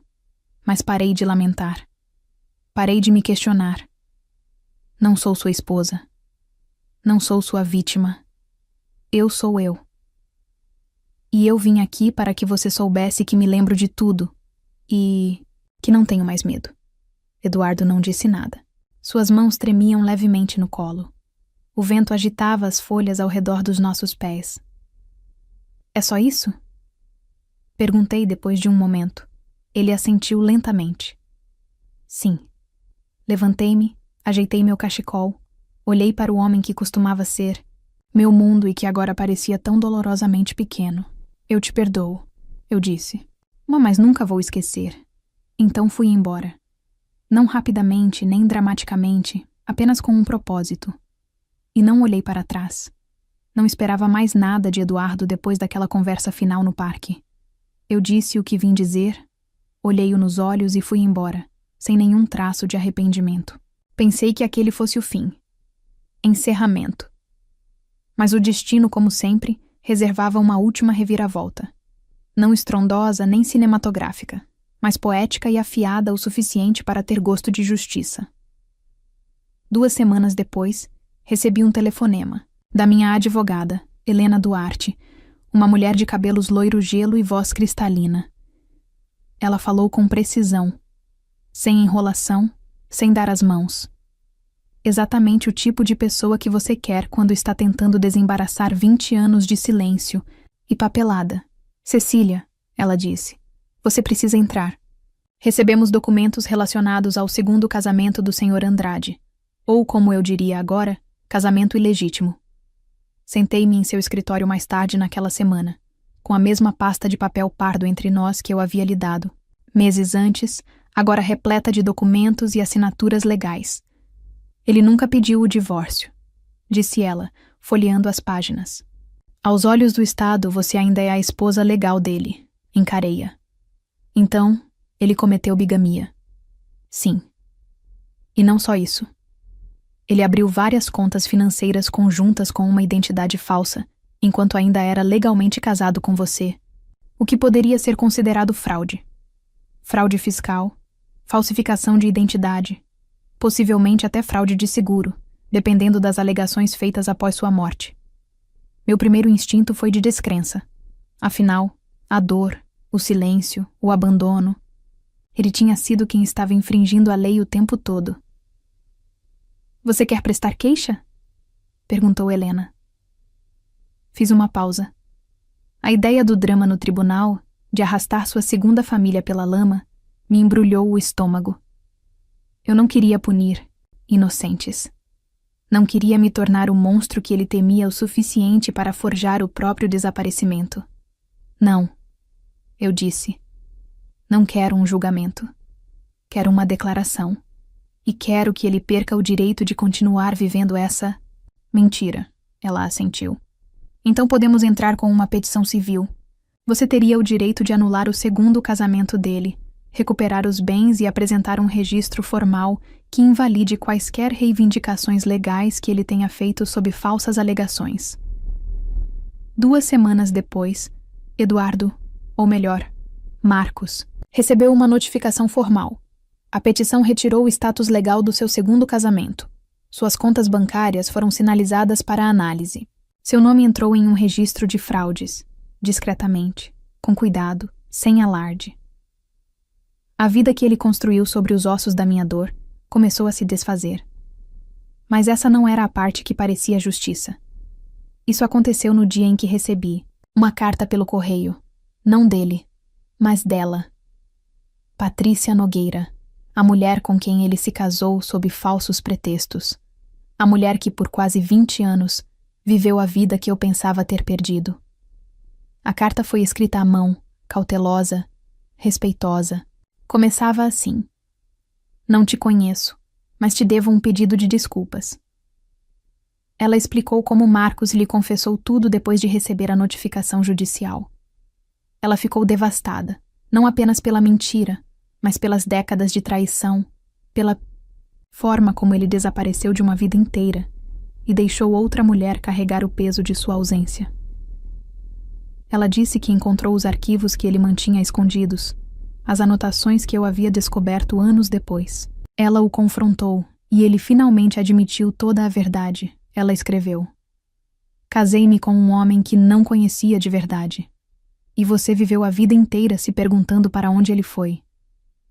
Mas parei de lamentar. Parei de me questionar. Não sou sua esposa. Não sou sua vítima. Eu sou eu. E eu vim aqui para que você soubesse que me lembro de tudo e que não tenho mais medo. Eduardo não disse nada. Suas mãos tremiam levemente no colo. O vento agitava as folhas ao redor dos nossos pés. É só isso? Perguntei depois de um momento. Ele assentiu lentamente. Sim. Levantei-me, ajeitei meu cachecol, Olhei para o homem que costumava ser meu mundo e que agora parecia tão dolorosamente pequeno. Eu te perdoo, eu disse. Mas nunca vou esquecer. Então fui embora. Não rapidamente, nem dramaticamente, apenas com um propósito. E não olhei para trás. Não esperava mais nada de Eduardo depois daquela conversa final no parque. Eu disse o que vim dizer, olhei-o nos olhos e fui embora, sem nenhum traço de arrependimento. Pensei que aquele fosse o fim. Encerramento. Mas o destino, como sempre, reservava uma última reviravolta. Não estrondosa nem cinematográfica, mas poética e afiada o suficiente para ter gosto de justiça. 2 semanas depois, recebi um telefonema da minha advogada, Helena Duarte, uma mulher de cabelos loiro-gelo e voz cristalina. Ela falou com precisão, sem enrolação, sem dar as mãos. Exatamente o tipo de pessoa que você quer quando está tentando desembaraçar 20 anos de silêncio e papelada. Cecília, ela disse, você precisa entrar. Recebemos documentos relacionados ao 2º casamento do Sr. Andrade, ou como eu diria agora, casamento ilegítimo. Sentei-me em seu escritório mais tarde naquela semana, com a mesma pasta de papel pardo entre nós que eu havia lhe dado, meses antes, agora repleta de documentos e assinaturas legais. Ele nunca pediu o divórcio, disse ela, folheando as páginas. Aos olhos do Estado, você ainda é a esposa legal dele, encarei-a. Então, ele cometeu bigamia. Sim. E não só isso. Ele abriu várias contas financeiras conjuntas com uma identidade falsa, enquanto ainda era legalmente casado com você, o que poderia ser considerado fraude. Fraude fiscal, falsificação de identidade, possivelmente até fraude de seguro, dependendo das alegações feitas após sua morte. Meu primeiro instinto foi de descrença. Afinal, a dor, o silêncio, o abandono. Ele tinha sido quem estava infringindo a lei o tempo todo. Você quer prestar queixa? Perguntou Helena. Fiz uma pausa. A ideia do drama no tribunal, de arrastar sua 2ª família pela lama, me embrulhou o estômago. Eu não queria punir inocentes. Não queria me tornar o monstro que ele temia o suficiente para forjar o próprio desaparecimento. Não, eu disse. Não quero um julgamento. Quero uma declaração. E quero que ele perca o direito de continuar vivendo essa mentira, ela assentiu. Então podemos entrar com uma petição civil. Você teria o direito de anular o 2º casamento dele, recuperar os bens e apresentar um registro formal que invalide quaisquer reivindicações legais que ele tenha feito sob falsas alegações. 2 semanas depois, Eduardo, ou melhor, Marcos, recebeu uma notificação formal. A petição retirou o status legal do seu 2º casamento. Suas contas bancárias foram sinalizadas para análise. Seu nome entrou em um registro de fraudes, discretamente, com cuidado, sem alarde. A vida que ele construiu sobre os ossos da minha dor começou a se desfazer. Mas essa não era a parte que parecia justiça. Isso aconteceu no dia em que recebi uma carta pelo correio, não dele, mas dela. Patrícia Nogueira, a mulher com quem ele se casou sob falsos pretextos. A mulher que por quase 20 anos viveu a vida que eu pensava ter perdido. A carta foi escrita à mão, cautelosa, respeitosa. Começava assim: não te conheço, mas te devo um pedido de desculpas. Ela explicou como Marcos lhe confessou tudo depois de receber a notificação judicial. Ela ficou devastada, não apenas pela mentira, mas pelas décadas de traição, pela forma como ele desapareceu de uma vida inteira e deixou outra mulher carregar o peso de sua ausência. Ela disse que encontrou os arquivos que ele mantinha escondidos, as anotações que eu havia descoberto anos depois. Ela o confrontou e ele finalmente admitiu toda a verdade. Ela escreveu: casei-me com um homem que não conhecia de verdade. E você viveu a vida inteira se perguntando para onde ele foi.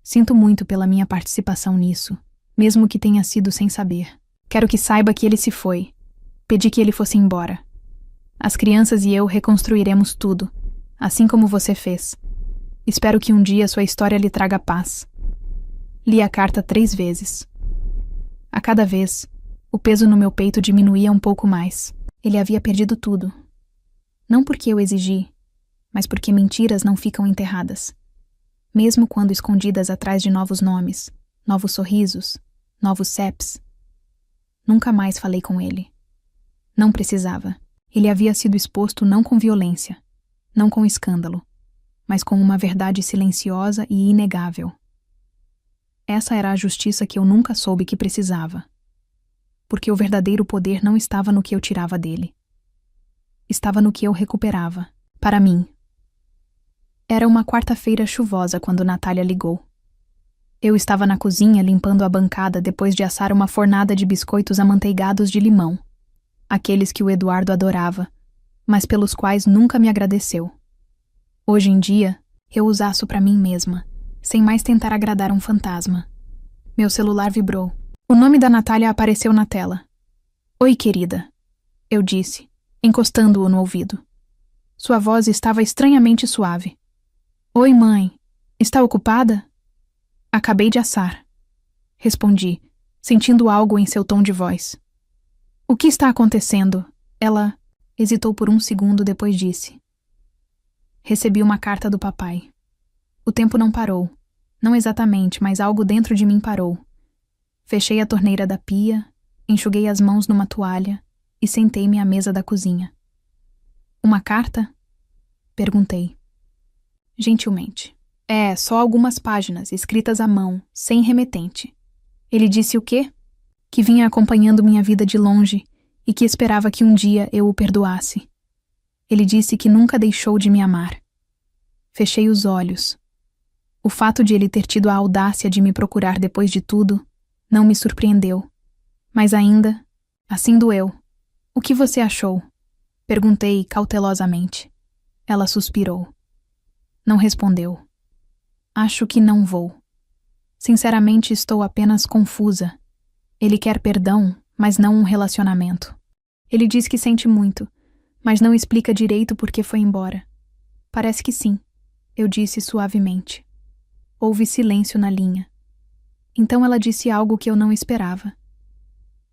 Sinto muito pela minha participação nisso, mesmo que tenha sido sem saber. Quero que saiba que ele se foi. Pedi que ele fosse embora. As crianças e eu reconstruiremos tudo, assim como você fez. Espero que um dia sua história lhe traga paz. Li a carta 3 vezes. A cada vez, O peso no meu peito diminuía um pouco mais. Ele havia perdido tudo. Não porque eu exigi, mas porque mentiras não ficam enterradas. Mesmo quando escondidas atrás de novos nomes, novos sorrisos, novos CEPs. Nunca mais falei com ele. Não precisava. Ele havia sido exposto não com violência, não com escândalo, mas com uma verdade silenciosa e inegável. Essa era a justiça que eu nunca soube que precisava. Porque o verdadeiro poder não estava no que eu tirava dele. Estava no que eu recuperava, para mim. Era uma quarta-feira chuvosa quando Natália ligou. Eu estava na cozinha limpando a bancada depois de assar uma fornada de biscoitos amanteigados de limão. Aqueles que o Eduardo adorava, mas pelos quais nunca me agradeceu. Hoje em dia, eu os asso para mim mesma, sem mais tentar agradar um fantasma. Meu celular vibrou. O nome da Natália apareceu na tela. Oi, querida, eu disse, encostando-o no ouvido. Sua voz estava estranhamente suave. Oi, mãe. Está ocupada? Acabei de assar. Respondi, sentindo algo em seu tom de voz. O que está acontecendo? Ela hesitou por um segundo, depois disse. Recebi uma carta do papai. O tempo não parou. Não exatamente, mas algo dentro de mim parou. Fechei a torneira da pia, enxuguei as mãos numa toalha e sentei-me à mesa da cozinha. Uma carta? Perguntei. Gentilmente. Só algumas páginas, escritas à mão, sem remetente. Ele disse o quê? Que vinha acompanhando minha vida de longe e que esperava que um dia eu o perdoasse. Ele disse que nunca deixou de me amar. Fechei os olhos. O fato de ele ter tido a audácia de me procurar depois de tudo não me surpreendeu. Mas ainda, assim doeu. O que você achou? Perguntei cautelosamente. Ela suspirou. Não respondeu. Acho que não vou. Sinceramente, estou apenas confusa. Ele quer perdão, mas não um relacionamento. Ele diz que sente muito, mas não explica direito por que foi embora. Parece que sim, eu disse suavemente. Houve silêncio na linha. Então ela disse algo que eu não esperava.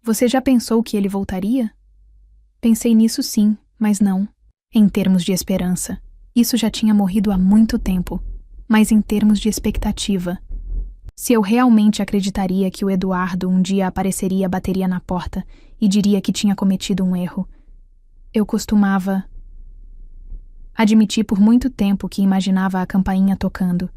Você já pensou que ele voltaria? Pensei nisso sim, mas não. Em termos de esperança, isso já tinha morrido há muito tempo, mas em termos de expectativa. Se eu realmente acreditaria que o Eduardo um dia apareceria, bateria na porta e diria que tinha cometido um erro, eu costumava... Admiti por muito tempo que imaginava a campainha tocando,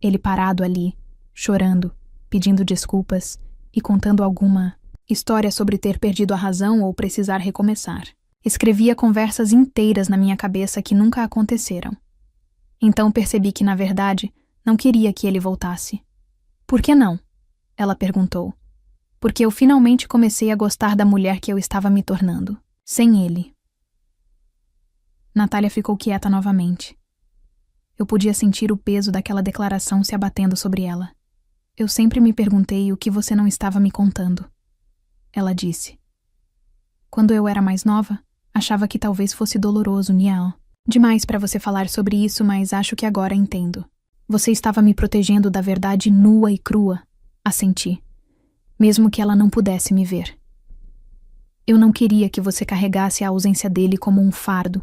ele parado ali, chorando, pedindo desculpas e contando alguma história sobre ter perdido a razão ou precisar recomeçar. Escrevia conversas inteiras na minha cabeça que nunca aconteceram. Então percebi que, na verdade, não queria que ele voltasse. Por que não? Ela perguntou. Porque eu finalmente comecei a gostar da mulher que eu estava me tornando, sem ele. Natália ficou quieta novamente. Eu podia sentir o peso daquela declaração se abatendo sobre ela. Eu sempre me perguntei o que você não estava me contando. Ela disse. Quando eu era mais nova, achava que talvez fosse doloroso, Niall. Demais para você falar sobre isso, mas acho que agora entendo. Você estava me protegendo da verdade nua e crua, assenti, mesmo que ela não pudesse me ver. Eu não queria que você carregasse a ausência dele como um fardo.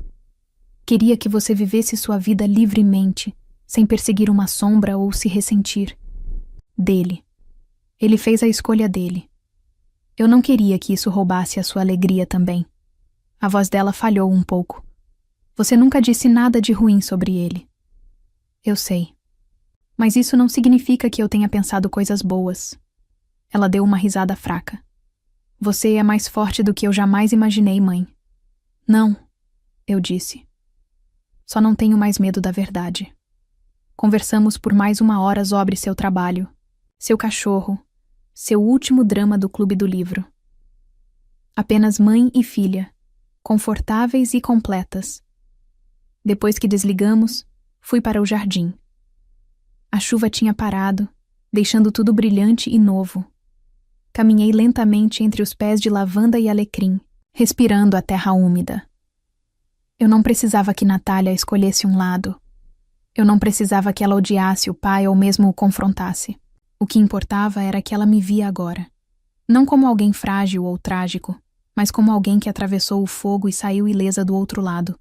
Queria que você vivesse sua vida livremente, sem perseguir uma sombra ou se ressentir. Dele. Ele fez a escolha dele. Eu não queria que isso roubasse a sua alegria também. A voz dela falhou um pouco. Você nunca disse nada de ruim sobre ele. Eu sei. Mas isso não significa que eu tenha pensado coisas boas. Ela deu uma risada fraca. Você é mais forte do que eu jamais imaginei, mãe. Não, eu disse. Só não tenho mais medo da verdade. Conversamos por mais 1 hora sobre seu trabalho, seu cachorro, seu último drama do Clube do Livro. Apenas mãe e filha, confortáveis e completas. Depois que desligamos, fui para o jardim. A chuva tinha parado, deixando tudo brilhante e novo. Caminhei lentamente entre os pés de lavanda e alecrim, respirando a terra úmida. Eu não precisava que Natália escolhesse um lado. Eu não precisava que ela odiasse o pai ou mesmo o confrontasse. O que importava era que ela me via agora. Não como alguém frágil ou trágico, mas como alguém que atravessou o fogo e saiu ilesa do outro lado.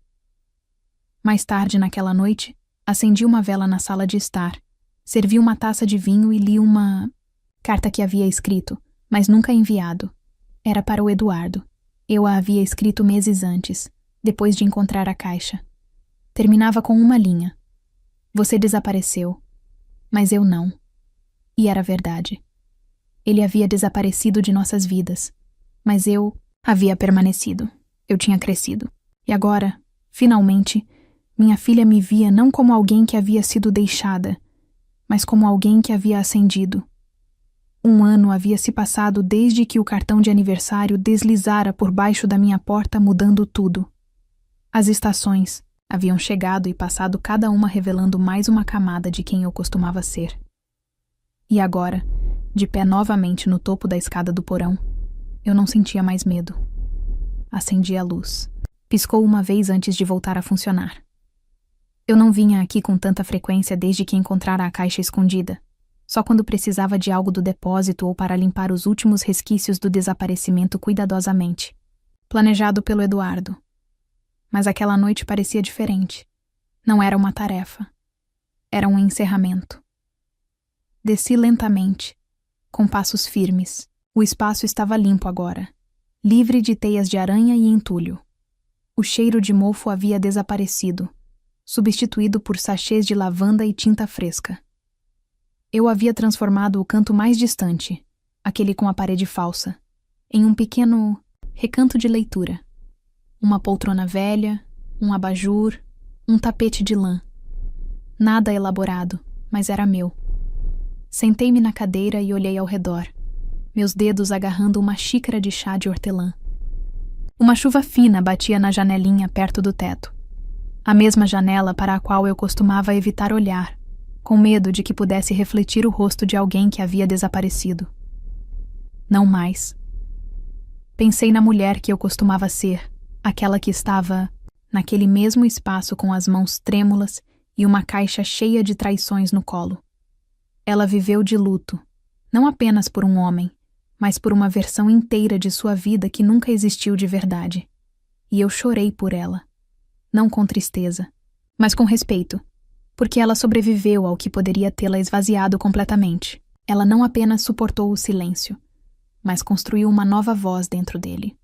Mais tarde naquela noite, acendi uma vela na sala de estar, servi uma taça de vinho e li uma carta que havia escrito, mas nunca enviado. Era para o Eduardo. Eu a havia escrito meses antes, depois de encontrar a caixa. Terminava com uma linha. Você desapareceu, mas eu não. E era verdade. Ele havia desaparecido de nossas vidas, mas eu havia permanecido. Eu tinha crescido. E agora, finalmente, minha filha me via não como alguém que havia sido deixada, mas como alguém que havia ascendido. 1 ano havia se passado desde que o cartão de aniversário deslizara por baixo da minha porta, mudando tudo. As estações haviam chegado e passado, cada uma revelando mais uma camada de quem eu costumava ser. E agora, de pé novamente no topo da escada do porão, eu não sentia mais medo. Acendi a luz. Piscou uma vez antes de voltar a funcionar. Eu não vinha aqui com tanta frequência desde que encontrara a caixa escondida, só quando precisava de algo do depósito ou para limpar os últimos resquícios do desaparecimento cuidadosamente, planejado pelo Eduardo. Mas aquela noite parecia diferente. Não era uma tarefa. Era um encerramento. Desci lentamente, com passos firmes. O espaço estava limpo agora, livre de teias de aranha e entulho. O cheiro de mofo havia desaparecido, substituído por sachês de lavanda e tinta fresca. Eu havia transformado o canto mais distante, aquele com a parede falsa, em um pequeno recanto de leitura. Uma poltrona velha, um abajur, um tapete de lã. Nada elaborado, mas era meu. Sentei-me na cadeira e olhei ao redor, meus dedos agarrando uma xícara de chá de hortelã. Uma chuva fina batia na janelinha perto do teto. A mesma janela para a qual eu costumava evitar olhar, com medo de que pudesse refletir o rosto de alguém que havia desaparecido. Não mais. Pensei na mulher que eu costumava ser, aquela que estava naquele mesmo espaço com as mãos trêmulas e uma caixa cheia de traições no colo. Ela viveu de luto, não apenas por um homem, mas por uma versão inteira de sua vida que nunca existiu de verdade. E eu chorei por ela. Não com tristeza, mas com respeito, porque ela sobreviveu ao que poderia tê-la esvaziado completamente. Ela não apenas suportou o silêncio, mas construiu uma nova voz dentro dele.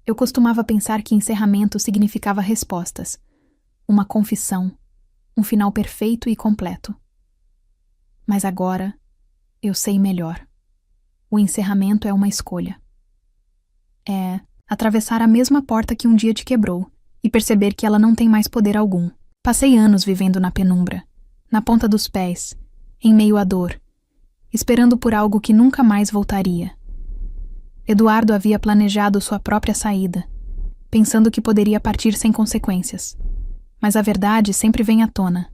Eu costumava pensar que encerramento significava respostas, uma confissão, um final perfeito e completo. Mas agora, eu sei melhor. O encerramento é uma escolha. É atravessar a mesma porta que um dia te quebrou e perceber que ela não tem mais poder algum. Passei anos vivendo na penumbra, na ponta dos pés, em meio à dor, esperando por algo que nunca mais voltaria. Eduardo havia planejado sua própria saída, pensando que poderia partir sem consequências. Mas a verdade sempre vem à tona.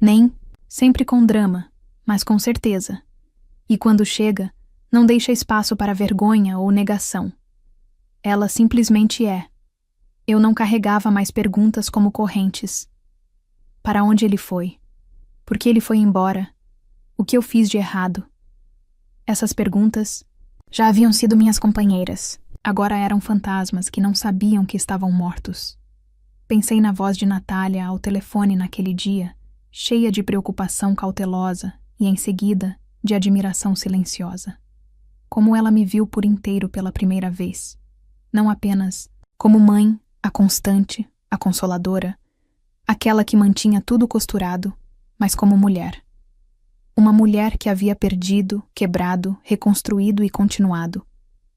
Nem sempre com drama, mas com certeza. E quando chega, não deixa espaço para vergonha ou negação. Ela simplesmente é. Eu não carregava mais perguntas como correntes. Para onde ele foi? Por que ele foi embora? O que eu fiz de errado? Essas perguntas já haviam sido minhas companheiras. Agora eram fantasmas que não sabiam que estavam mortos. Pensei na voz de Natália ao telefone naquele dia, cheia de preocupação cautelosa e, em seguida, de admiração silenciosa. Como ela me viu por inteiro pela primeira vez. Não apenas como mãe, a constante, a consoladora, aquela que mantinha tudo costurado, mas como mulher. Uma mulher que havia perdido, quebrado, reconstruído e continuado.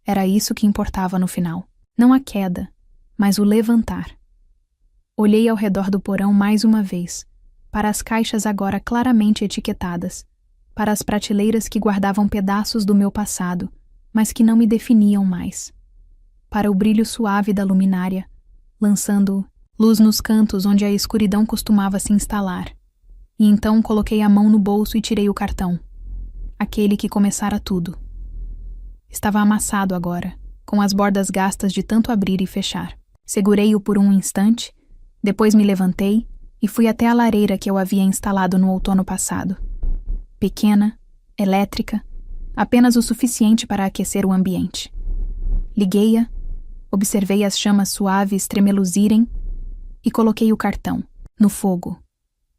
Era isso que importava no final. Não a queda, mas o levantar. Olhei ao redor do porão mais uma vez, para as caixas agora claramente etiquetadas, para as prateleiras que guardavam pedaços do meu passado, mas que não me definiam mais. Para o brilho suave da luminária, lançando luz nos cantos onde a escuridão costumava se instalar. E então coloquei a mão no bolso e tirei o cartão. Aquele que começara tudo. Estava amassado agora, com as bordas gastas de tanto abrir e fechar. Segurei-o por um instante, depois me levantei e fui até a lareira que eu havia instalado no outono passado. Pequena, elétrica, apenas o suficiente para aquecer o ambiente. Liguei-a, observei as chamas suaves tremeluzirem e coloquei o cartão no fogo.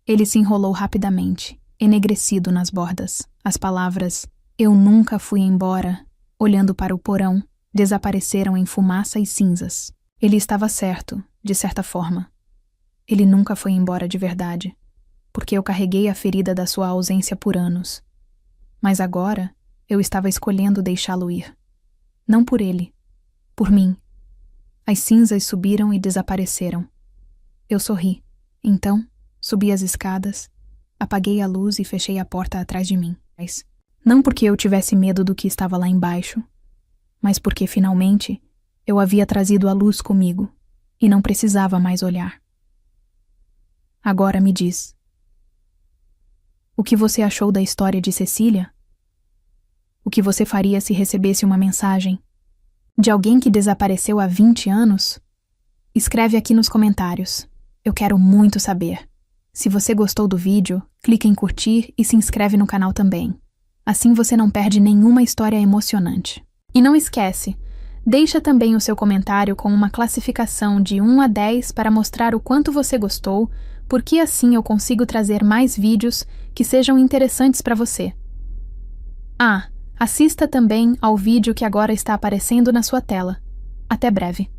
Ele se enrolou rapidamente, enegrecido nas bordas. As palavras "Eu nunca fui embora", olhando para o porão, desapareceram em fumaça e cinzas. Ele estava certo, de certa forma. Ele nunca foi embora de verdade, porque eu carreguei a ferida da sua ausência por anos. Mas agora, eu estava escolhendo deixá-lo ir. Não por ele, por mim. As cinzas subiram e desapareceram. Eu sorri. Então, subi as escadas, apaguei a luz e fechei a porta atrás de mim. Não porque eu tivesse medo do que estava lá embaixo, mas porque, finalmente, eu havia trazido a luz comigo e não precisava mais olhar. Agora me diz. O que você achou da história de Cecília? O que você faria se recebesse uma mensagem de alguém que desapareceu há 20 anos? Escreve aqui nos comentários. Eu quero muito saber. Se você gostou do vídeo, clique em curtir e se inscreve no canal também. Assim você não perde nenhuma história emocionante. E não esquece, deixa também o seu comentário com uma classificação de 1 a 10 para mostrar o quanto você gostou, porque assim eu consigo trazer mais vídeos que sejam interessantes para você. Assista também ao vídeo que agora está aparecendo na sua tela. Até breve.